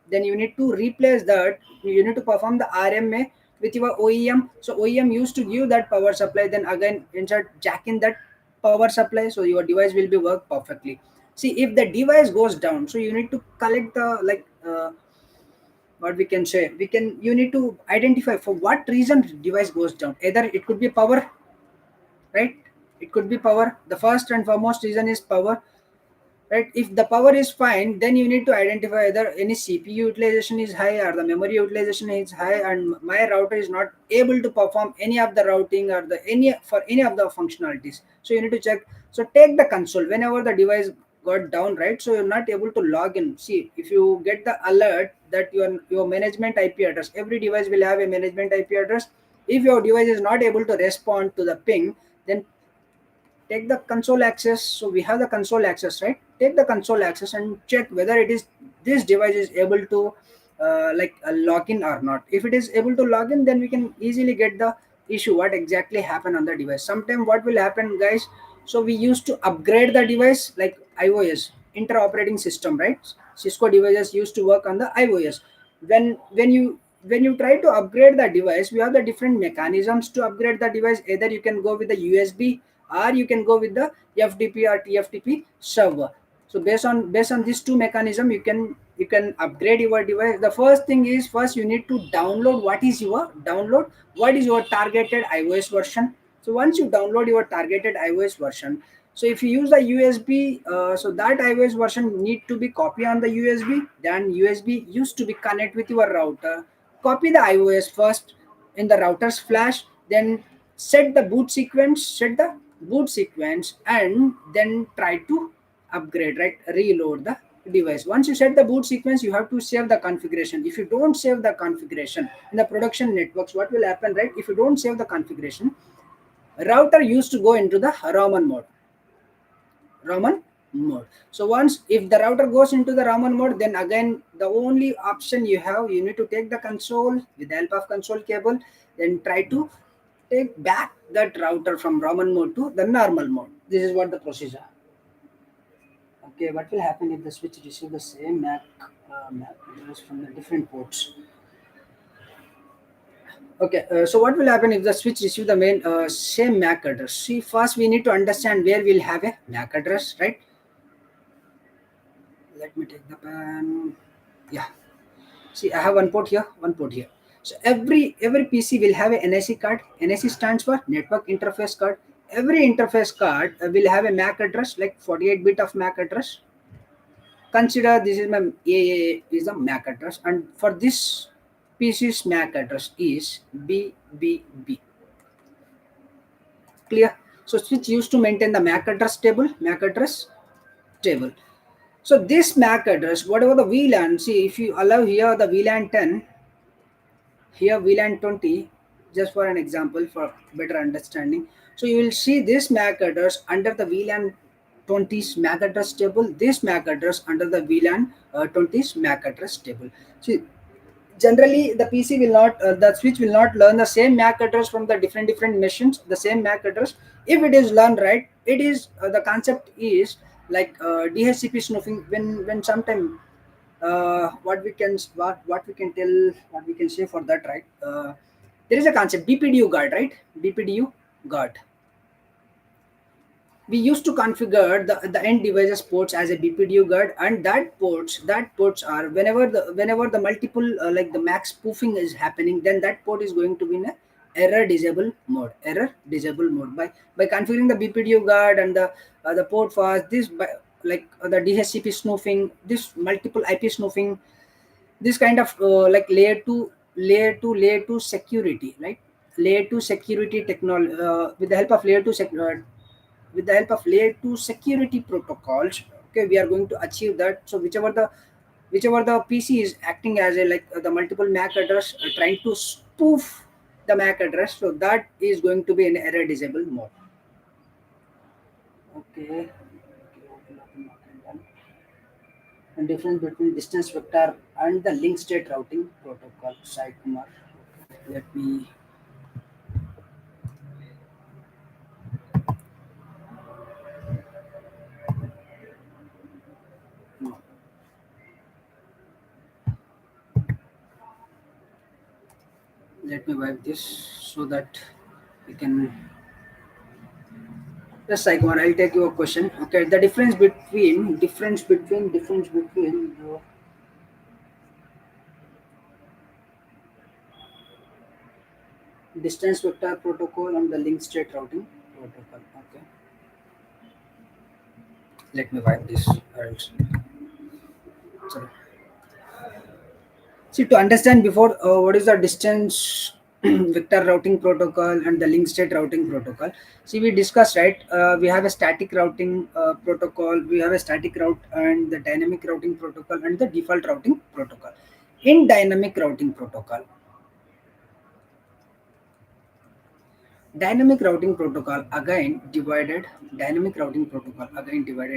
then you need to replace that. You need to perform the RMA with your OEM. So OEM used to give that power supply, then again insert jack in that power supply, so your device will be work perfectly. See, if the device goes down, so you need to collect the, like, what we can say, we can, you need to identify for what reason device goes down. Either it could be power, right? It could be power. The first and foremost reason is power, right? If the power is fine, then you need to identify whether any CPU utilization is high or the memory utilization is high, and my router is not able to perform any of the routing or the any for any of the functionalities. So you need to check. So take the console whenever the device got down, right? So you're not able to log in. See, if you get the alert that your management IP address, every device will have a management IP address. If your device is not able to respond to the ping, then take the console access. So we have the console access, right? Take the console access and check whether it is, this device is able to log in or not. If it is able to log in, then we can easily get the issue what exactly happened on the device. Sometime what will happen, guys, so we used to upgrade the device, like iOS, inter operating system, right? Cisco devices used to work on the iOS. When you try to upgrade the device, we have the different mechanisms to upgrade the device. Either you can go with the USB, or you can go with the FTP or TFTP server. So based on these two mechanism, you can upgrade your device. The first thing is, first you need to download what is your targeted iOS version. So once you download your targeted iOS version, so if you use the USB, so that iOS version need to be copied on the USB. Then USB used to be connect with your router. Copy the iOS first in the router's flash, then set the boot sequence, and then try to upgrade, right? Reload the device. Once you set the boot sequence, you have to save the configuration. If you don't save the configuration in the production networks, what will happen, right? If you don't save the configuration, router used to go into the Raman mode. So once if the router goes into the Raman mode, then again the only option you have, you need to take the console with the help of console cable, then try to take back that router from Raman mode to the normal mode. This is what the procedure. Okay, what will happen if the switch receive the same MAC address from the different ports? Okay, so what will happen if the switch receive the same MAC address? See, first we need to understand where we'll have a MAC address, right? Let me take the pen. Yeah. See, I have one port here, one port here. So every PC will have a NIC card. NIC stands for Network Interface Card. Every interface card will have a MAC address, like 48-bit of MAC address. Consider this is my A is the MAC address, and for this PC's MAC address is BBB. Clear? So switch used to maintain the MAC address table. So this MAC address, whatever the VLAN, see, if you allow here the VLAN 10, here VLAN 20, just for an example for better understanding. So you will see this MAC address under the VLAN 20's MAC address table, this MAC address under the VLAN 20's MAC address table. See, generally the PC will not, the switch will not learn the same MAC address from the different machines, the same MAC address. If it is learned right, it is the concept is like DHCP snooping. When sometime what we can tell, what we can say for that, right? There is a concept BPDU guard, right? BPDU guard. We used to configure the end devices ports as a BPDU guard, and that ports are whenever the multiple like the MAC spoofing is happening, then that port is going to be in a error disable mode by configuring the BPDU guard and the port fast this by like the DHCP snooping, this multiple IP snooping, this kind of like layer 2 security, right? Layer 2 security technology, with the help of layer 2 security protocols, okay, we are going to achieve that. So whichever the PC is acting as a like the multiple MAC address trying to spoof the MAC address, so that is going to be an error disable mode. Okay. And difference between distance vector and the link state routing protocol, Sai Kumar. Let me no, let me wipe this so that we can. Yes, Sai Kumar, I'll take your question. Okay, the difference between the distance vector protocol and the link state routing protocol. Okay, let me wipe this. Else. Sorry. See, to understand before what is the distance vector routing protocol and the link state routing protocol. See, we discussed, right? We have a static routing protocol, we have a static route and the dynamic routing protocol and the default routing protocol. In dynamic routing protocol again divided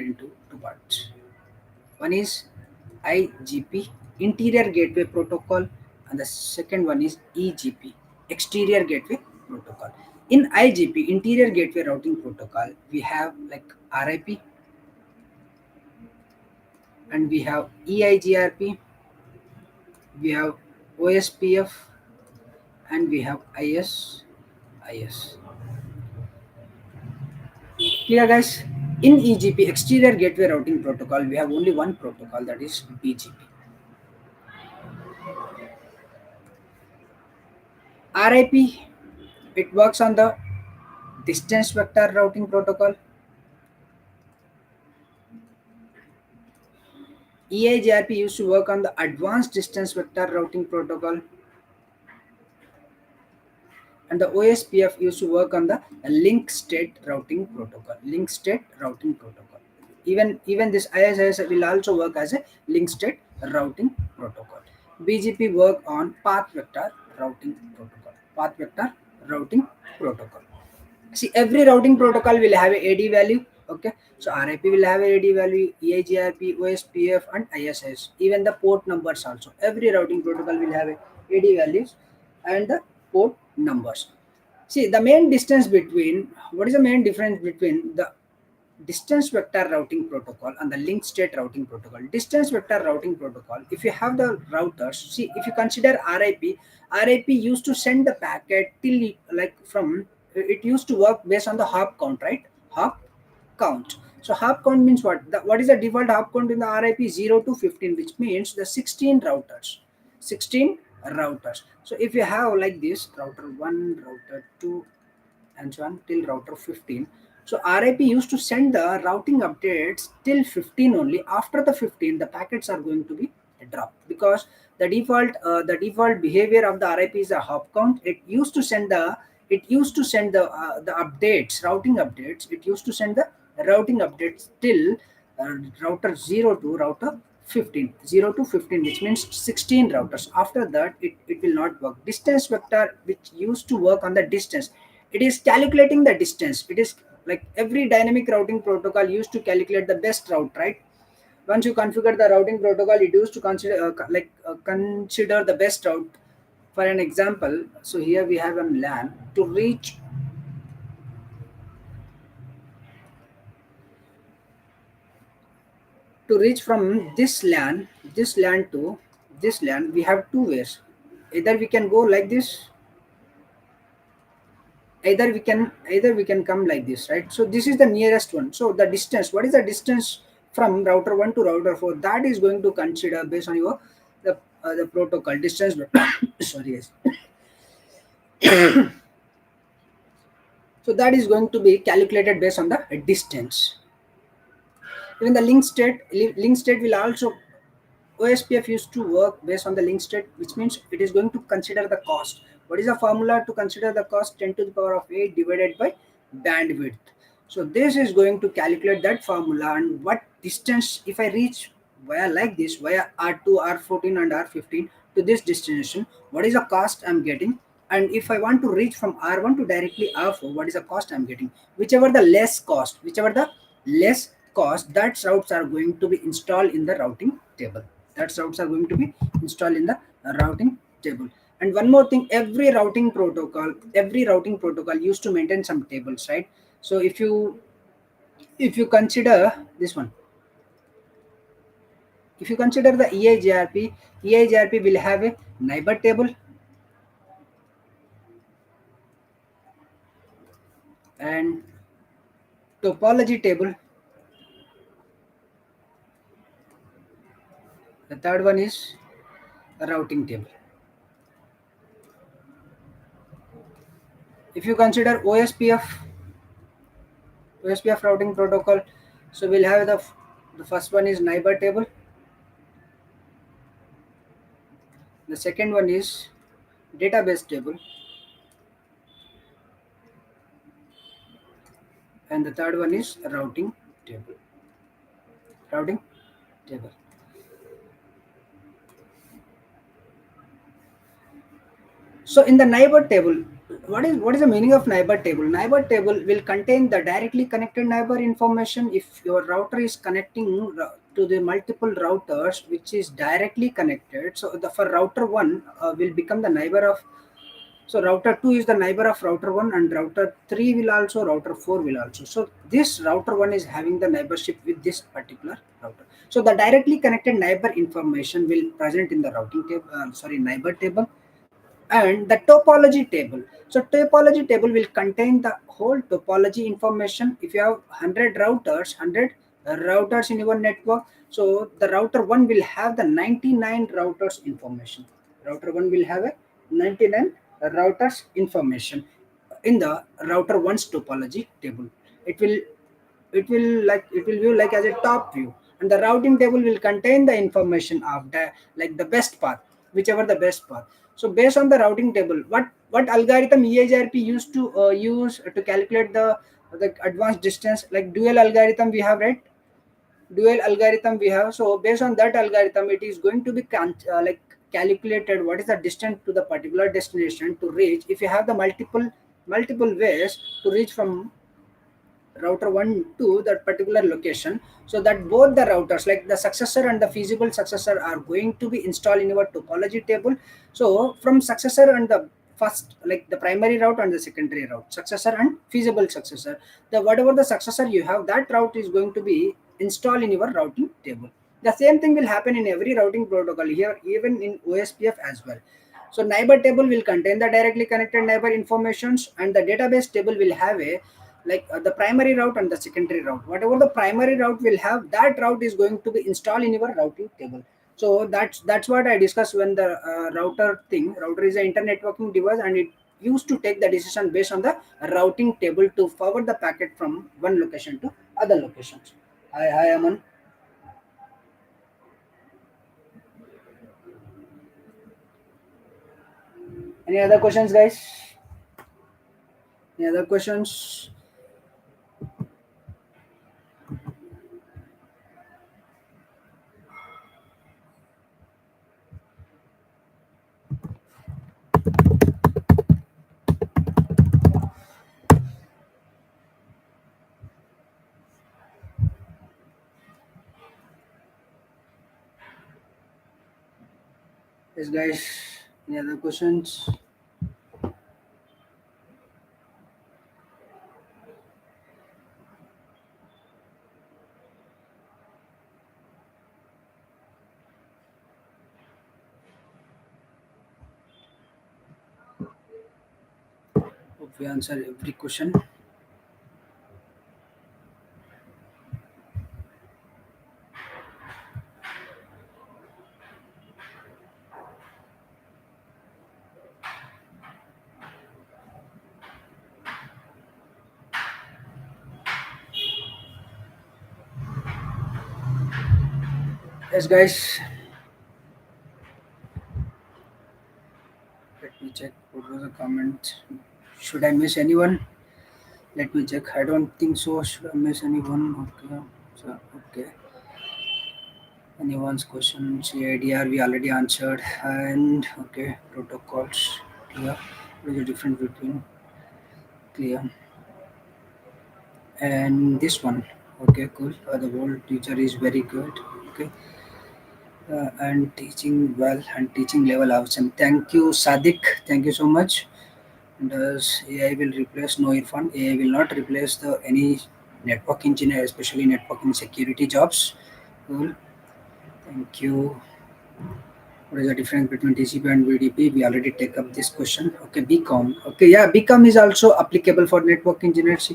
into two parts. One is IGP, interior gateway protocol, and the second one is EGP, exterior gateway protocol. In IGP, interior gateway routing protocol, we have like RIP, and we have EIGRP, we have OSPF, and we have IS. Clear, guys? In EGP, exterior gateway routing protocol, we have only one protocol, that is BGP. RIP, it works on the distance vector routing protocol. EIGRP used to work on the advanced distance vector routing protocol, and the OSPF used to work on the link state routing protocol. Even this ISIS will also work as a link state routing protocol. BGP work on path vector routing protocol. See, every routing protocol will have a AD value. Okay, so RIP will have a AD value, EIGRP, OSPF, and ISIS. Even the port numbers also. Every routing protocol will have a AD values and the port numbers. See, the main distance between what is the main difference between the distance vector routing protocol and the link state routing protocol? Distance vector routing protocol, if you have the routers, see, if you consider RIP used to send the packet till like from it used to work based on the hop count, right? Hop count. So hop count means what? What is the default hop count in the RIP? 0 to 15, which means the 16 routers. 16 routers. So if you have like this router 1, router 2, and so on till router 15. So RIP used to send the routing updates till 15 only. After the 15, the packets are going to be dropped because the default behavior of the RIP is a hop count. It used to send the updates, routing updates. It used to send the routing updates till router 0 to router 15, 0 to 15, which means 16 routers. After that, it will not work. Distance vector, which used to work on the distance, it is calculating the distance. It is like every dynamic routing protocol used to calculate the best route, right? Once you configure the routing protocol, it used to consider consider the best route. For an example, so here we have a LAN to reach from this LAN to this LAN. We have two ways. Either we can go like this, either we can come like this, right? So this is the nearest one. So the distance, what is the distance from router 1 to router 4, that is going to consider based on your the protocol distance. Sorry guys. So that is going to be calculated based on the distance. Even the link state will also, OSPF used to work based on the link state, which means it is going to consider the cost. What is the formula to consider the cost? 10 to the power of 8 divided by bandwidth. So this is going to calculate that formula, and what distance if I reach via like this, via R2, R14 and R15 to this destination, what is the cost I'm getting? And if I want to reach from R1 to directly R4, what is the cost I'm getting? Whichever the less cost, that routes are going to be installed in the routing table. That routes are going to be installed in the routing table. And one more thing, every routing protocol used to maintain some tables, right? So if you consider this one, if you consider the EIGRP will have a neighbor table and topology table. The third one is a routing table. If you consider OSPF routing protocol, so we'll have the first one is neighbor table, the second one is database table, and the third one is routing table. So in the neighbor table, what is the meaning of neighbor table? Neighbor table will contain the directly connected neighbor information. If your router is connecting to the multiple routers which is directly connected, so the for router 1 will become the neighbor of, so router 2 is the neighbor of router 1, and router 3 will also, router 4 will also. So this router 1 is having the neighborship with this particular router. So the directly connected neighbor information will present in the neighbor table. And the topology table, so topology table will contain the whole topology information. If you have 100 routers in your network, so the router 1 will have the 99 routers information. Router 1 will have a 99 routers information in the router 1's topology table. It will view like as a top view, and the routing table will contain the information of the best path, whichever the best path. So based on the routing table, what algorithm EIGRP used to use to calculate the advanced distance, like dual algorithm we have. So based on that algorithm, it is going to be calculated what is the distance to the particular destination to reach. If you have the multiple ways to reach from router 1 to that particular location, so that both the routers, like the successor and the feasible successor, are going to be installed in your topology table. So from successor and the first, like the primary route and the secondary route, successor and feasible successor, the whatever the successor you have, that route is going to be installed in your routing table. The same thing will happen in every routing protocol here, even in OSPF as well. So neighbor table will contain the directly connected neighbor informations, and the database table will have a the primary route and the secondary route. Whatever the primary route will have, that route is going to be installed in your routing table. So that's what I discussed when the router is an internet networking device, and it used to take the decision based on the routing table to forward the packet from one location to other locations. Hi Aman. Any other questions, guys? Any other questions? Yes, guys. Any other questions? Hope we answer every question. Yes, guys. Let me check what was the comment. Should I miss anyone? Let me check. I don't think so. Should I miss anyone? Okay. So, okay. Anyone's question? CIDR we already answered. And okay, protocols. Clear. What is the difference between clear and this one? Okay, cool. The whole teacher is very good. Okay. And teaching well and teaching level awesome. Thank you, Sadik. Thank you so much. Does AI will replace no Irfan? AI will not replace the any network engineer, especially networking security jobs. Cool. Thank you. What is the difference between TCP and VDP? We already take up this question. Okay, BCom. Okay, yeah, BCom is also applicable for network engineers.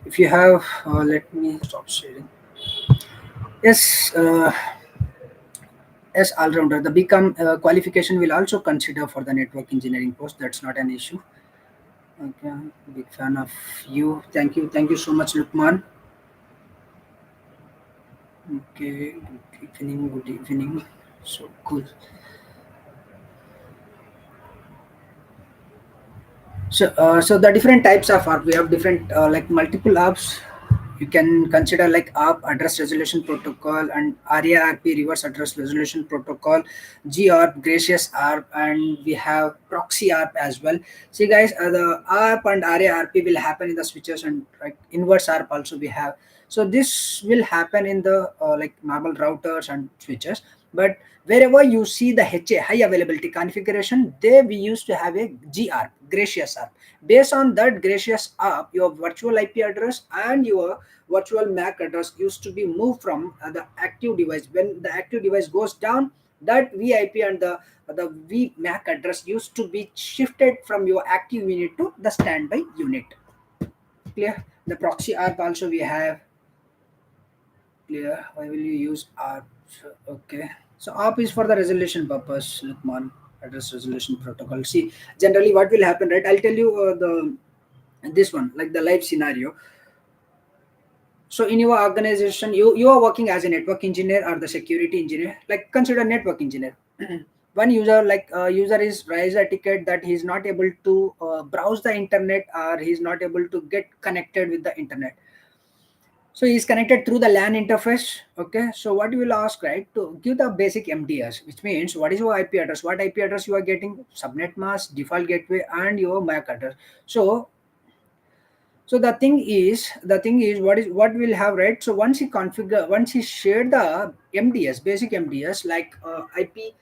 If you have, let me stop sharing. Yes, yes, all rounder. The BCom qualification will also consider for the network engineering post. That's not an issue. Okay, big fan of you. Thank you so much, Lukman. Okay, good evening, good evening. So cool. So the different types of ARP, we have different like multiple ARPs. You can consider like ARP address resolution protocol and ARIA-RP reverse address resolution protocol, GARP gracious ARP, and we have proxy ARP as well. See guys, the ARP and ARIA-RP will happen in the switches, and like inverse ARP also we have. So this will happen in the like normal routers and switches, but wherever you see the HA high availability configuration, there we used to have a GR gracious ARP. Based on that gracious ARP, your virtual IP address and your virtual MAC address used to be moved from the active device. When the active device goes down, that VIP and the VMAC address used to be shifted from your active unit to the standby unit. Clear? The proxy ARP also we have. Clear. Why will you use ARP? Okay. So ARP is for the resolution purpose, Lukman. Address resolution protocol. See, generally what will happen, right? I'll tell you the this one, like the live scenario. So in your organization, you are working as a network engineer or the security engineer. Like consider network engineer. One user, like user is raised a ticket that he's not able to browse the internet, or he's not able to get connected with the internet. So he's connected through the LAN interface. Okay. So what you will ask, right, to give the basic MDS, which means what is your IP address, what IP address you are getting, subnet mask, default gateway, and your MAC address. So the thing is what will have, right? So once he shared the MDS, basic MDS, like IP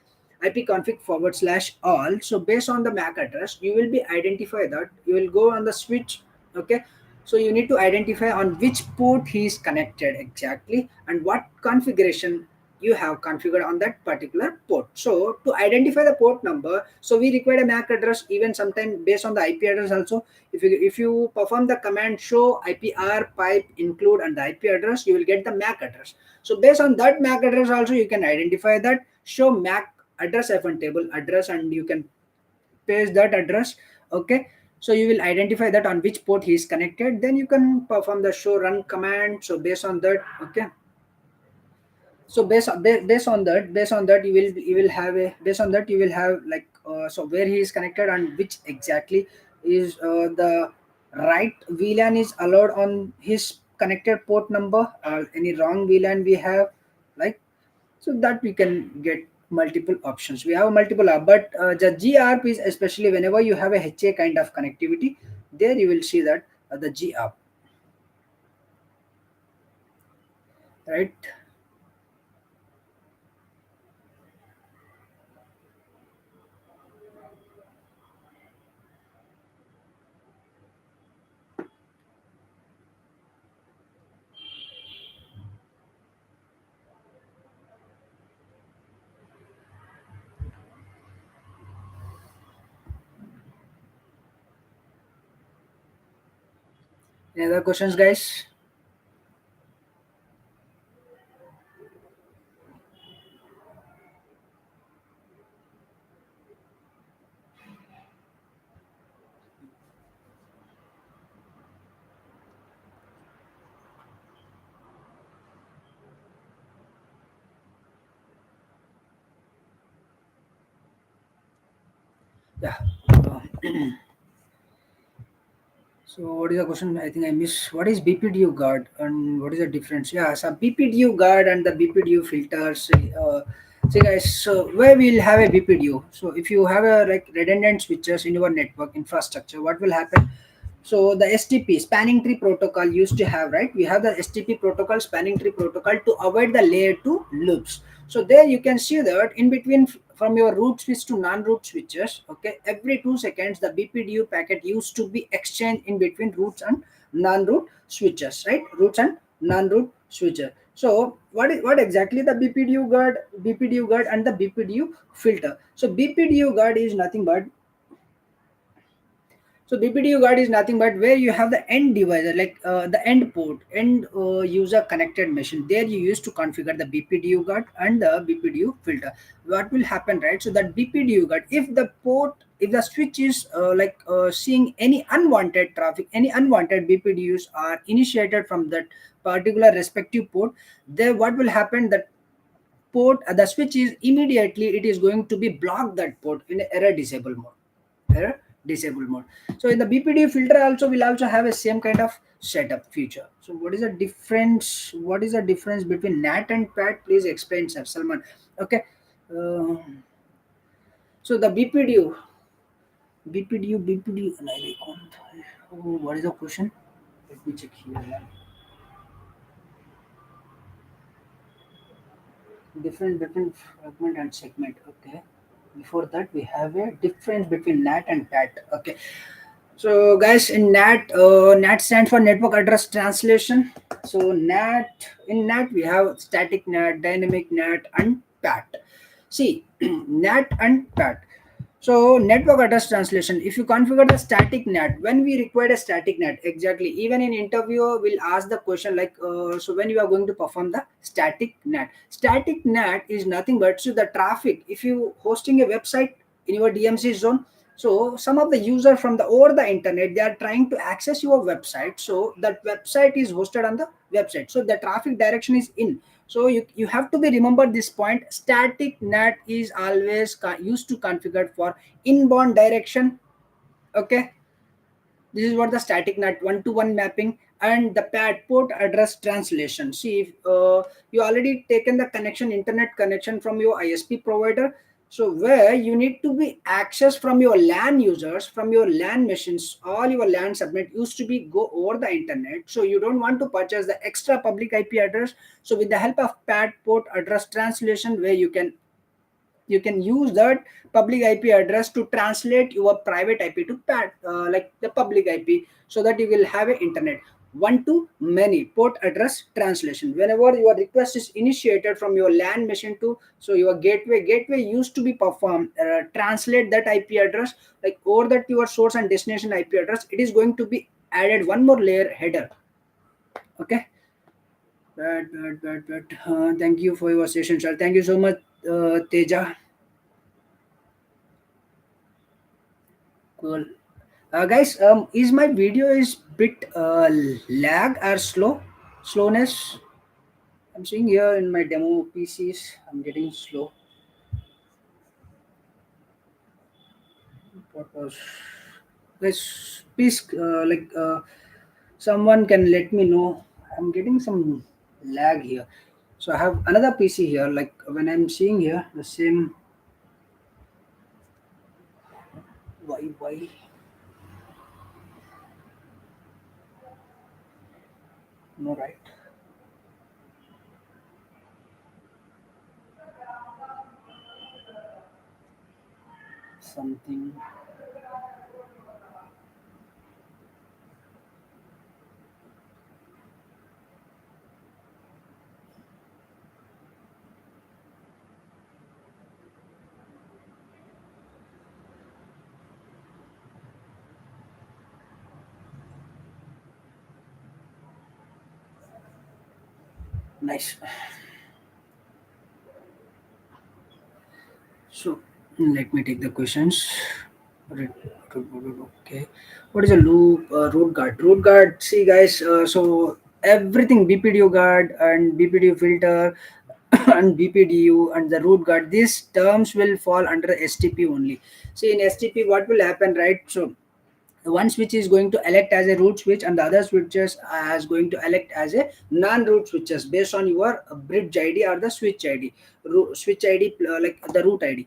config forward slash all. So based on the MAC address, you will be identify that you will go on the switch. Okay. So you need to identify on which port he is connected exactly and what configuration you have configured on that particular port. So to identify the port number, so we require a MAC address, even sometime based on the IP address also. If you perform the command show IPR pipe include and the IP address, you will get the MAC address. So based on that MAC address also, you can identify that show MAC address F1 table address, and you can paste that address. Okay. So you will identify that on which port he is connected, then you can perform the show run command. So based on that, okay. So based on that you will have a based on that you will have like so where he is connected and which exactly is the right VLAN is allowed on his connected port number, or any wrong VLAN we have, like, so that we can get multiple options. We have multiple but the GRP is especially whenever you have a HA kind of connectivity, there you will see that the GRP, right? Any other questions, guys? Yeah. Uh, so what is the question? I think I missed. What is BPDU guard and what is the difference? Yeah, so BPDU guard and the BPDU filters. See guys, so where we'll have a BPDU. So if you have a like redundant switches in your network infrastructure, what will happen? So the STP spanning tree protocol used to have, right? We have the STP protocol, spanning tree protocol, to avoid the layer 2 loops. So there you can see that in between from your root switch to non-root switches, okay, every 2 seconds the BPDU packet used to be exchanged in between roots and non-root switches, right? Roots and non-root switches. So what exactly the BPDU guard and the BPDU filter? So BPDU guard is nothing but, so BPDU guard is nothing but where you have the end device, like the end port, end user connected machine. There you used to configure the BPDU guard and the BPDU filter. What will happen, right? So that BPDU guard, if the switch is seeing any unwanted traffic, any unwanted BPDUs are initiated from that particular respective port, there what will happen, that port, the switch is immediately it is going to be block that port in error disable mode, error disable mode. So in the BPD filter also will also have a same kind of setup feature. So what is the difference, what is the difference between NAT and PAT? Please explain, Sir Salman. Okay. uh, so the BPDU and oh, what is the question? Let me check here. Different fragment and segment. Okay, before that we have a difference between NAT and PAT. Okay. So, guys, in NAT, NAT stands for Network Address Translation. So, NAT we have static NAT, dynamic NAT, and PAT. See, NAT and PAT. So, Network Address Translation. If you configure the static NAT, when we require a static NAT, exactly. Even in interview, we'll ask the question like, so when you are going to perform the static NAT. Static NAT is nothing but so the traffic. If you hosting a website in your DMC zone, so some of the user from the over the internet, they are trying to access your website, so that website is hosted on the website, so the traffic direction is in. So you have to be remember this point. Static NAT is always used to configure for inbound direction. Okay, this is what the static NAT one-to-one mapping and the PAT port address translation. See, if you already taken the connection, internet connection from your ISP provider, so where you need to be access from your LAN users, from your LAN machines, all your LAN subnet used to be go over the internet. So you don't want to purchase the extra public IP address. So with the help of PAT port address translation, where you can use that public IP address to translate your private IP to like the public IP, so that you will have an internet one to many port address translation. Whenever your request is initiated from your LAN machine to, so your gateway used to be performed, translate that IP address like over that your source and destination IP address. It is going to be added one more layer header. Okay. Thank you for your session, sir. Thank you so much, Teja. Cool. Guys, is my video is bit lag or slowness? I'm seeing here in my demo PCs, I'm getting slow. What was, guys? Please, someone can let me know. I'm getting some lag here. So I have another PC here. Like when I'm seeing here the same. Why? No, right? Something. Nice. So let me take the questions. Re- Okay. What is a loop root guard? Root guard. See, guys. So everything BPDU guard and BPDU filter and BPDU and the root guard. These terms will fall under STP only. See, in STP, what will happen, right? So one switch is going to elect as a root switch and the other switches is going to elect as a non-root switches based on your bridge id or the switch id. Switch id like the root id,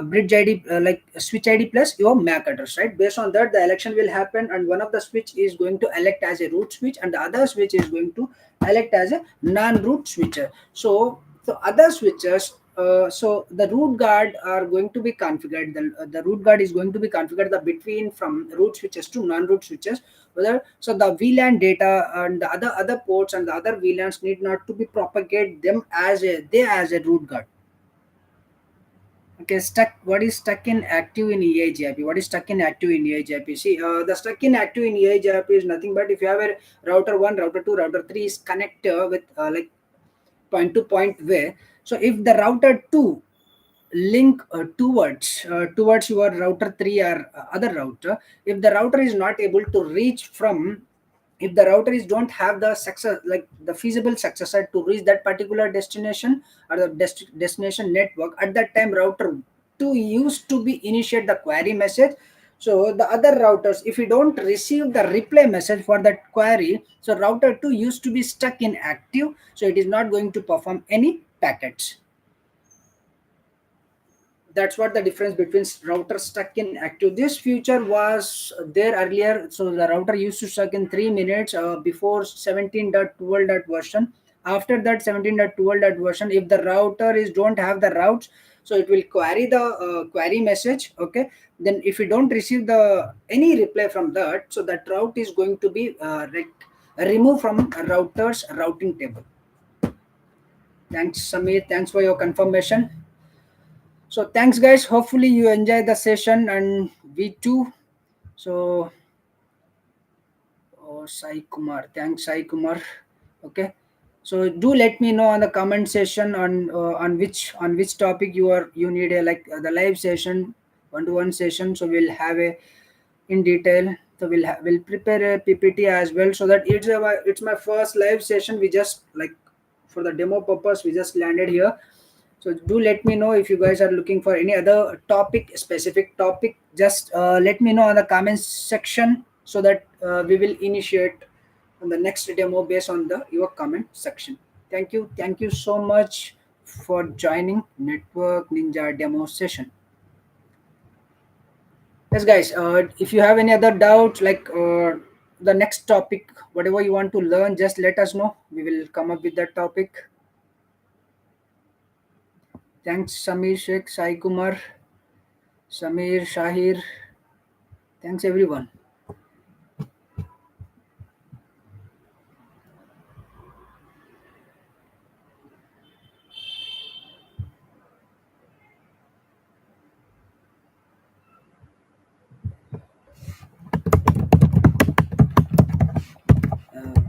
bridge id like switch id plus your mac address, right? Based on that the election will happen and one of the switch is going to elect as a root switch and the other switch is going to elect as a non-root switcher. So other switches, so the root guard are going to be configured. The root guard is going to be configured the between from root switches to non-root switches. Whether so the VLAN data and the other ports and the other VLANs need not to be propagate them as a root guard. Okay, stuck. What is stuck in active in EIGRP? What is stuck in active in EIGRP? See, the stuck in active in EIGRP is nothing but if you have a router one, router two, router three is connected with like point to point way. So if the router 2 link towards your router 3 or other router, if the router is not able to reach from, if the router is don't have the success like the feasible successor to reach that particular destination or the destination network, at that time router 2 used to be initiate the query message. So the other routers, if you don't receive the reply message for that query, so router 2 used to be stuck in active, so it is not going to perform any packets. That's what the difference between router stuck in active. This feature was there earlier, so the router used to stuck in 3 minutes before 17.12 version. After that 17.12 version, if the router is don't have the routes, so it will query the query message. Okay, then if you don't receive the any reply from that, so that route is going to be removed from router's routing table. Thanks Samir, thanks for your confirmation. So thanks guys, hopefully you enjoy the session and we too. So oh, Sai Kumar, thanks Sai Kumar. Okay, so do let me know on the comment section on which topic you need a like the live session, one-to-one session. So we'll have a in detail. So we'll prepare a PPT as well, so that it's my first live session. We just like for the demo purpose we just landed here. So do let me know if you guys are looking for any other topic, specific topic. Just let me know on the comments section, so that we will initiate on the next demo based on the your comment section. Thank you so much for joining Network Ninja demo session. Yes, guys. If you have any other doubts, like the next topic, whatever you want to learn, just let us know. We will come up with that topic. Thanks, Samir Sheikh, Sai Kumar, Samir, Shahir. Thanks, everyone.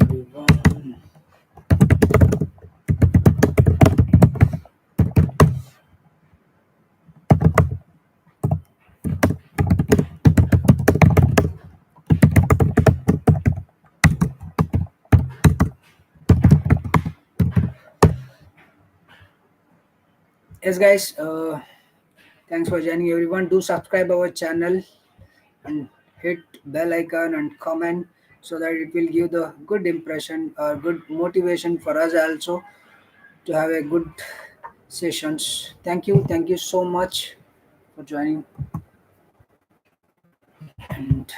Everyone. Yes, guys. Thanks for joining, everyone. Do subscribe our channel and hit bell icon and comment, so that it will give the good impression or good motivation for us also to have a good sessions. Thank you so much for joining. And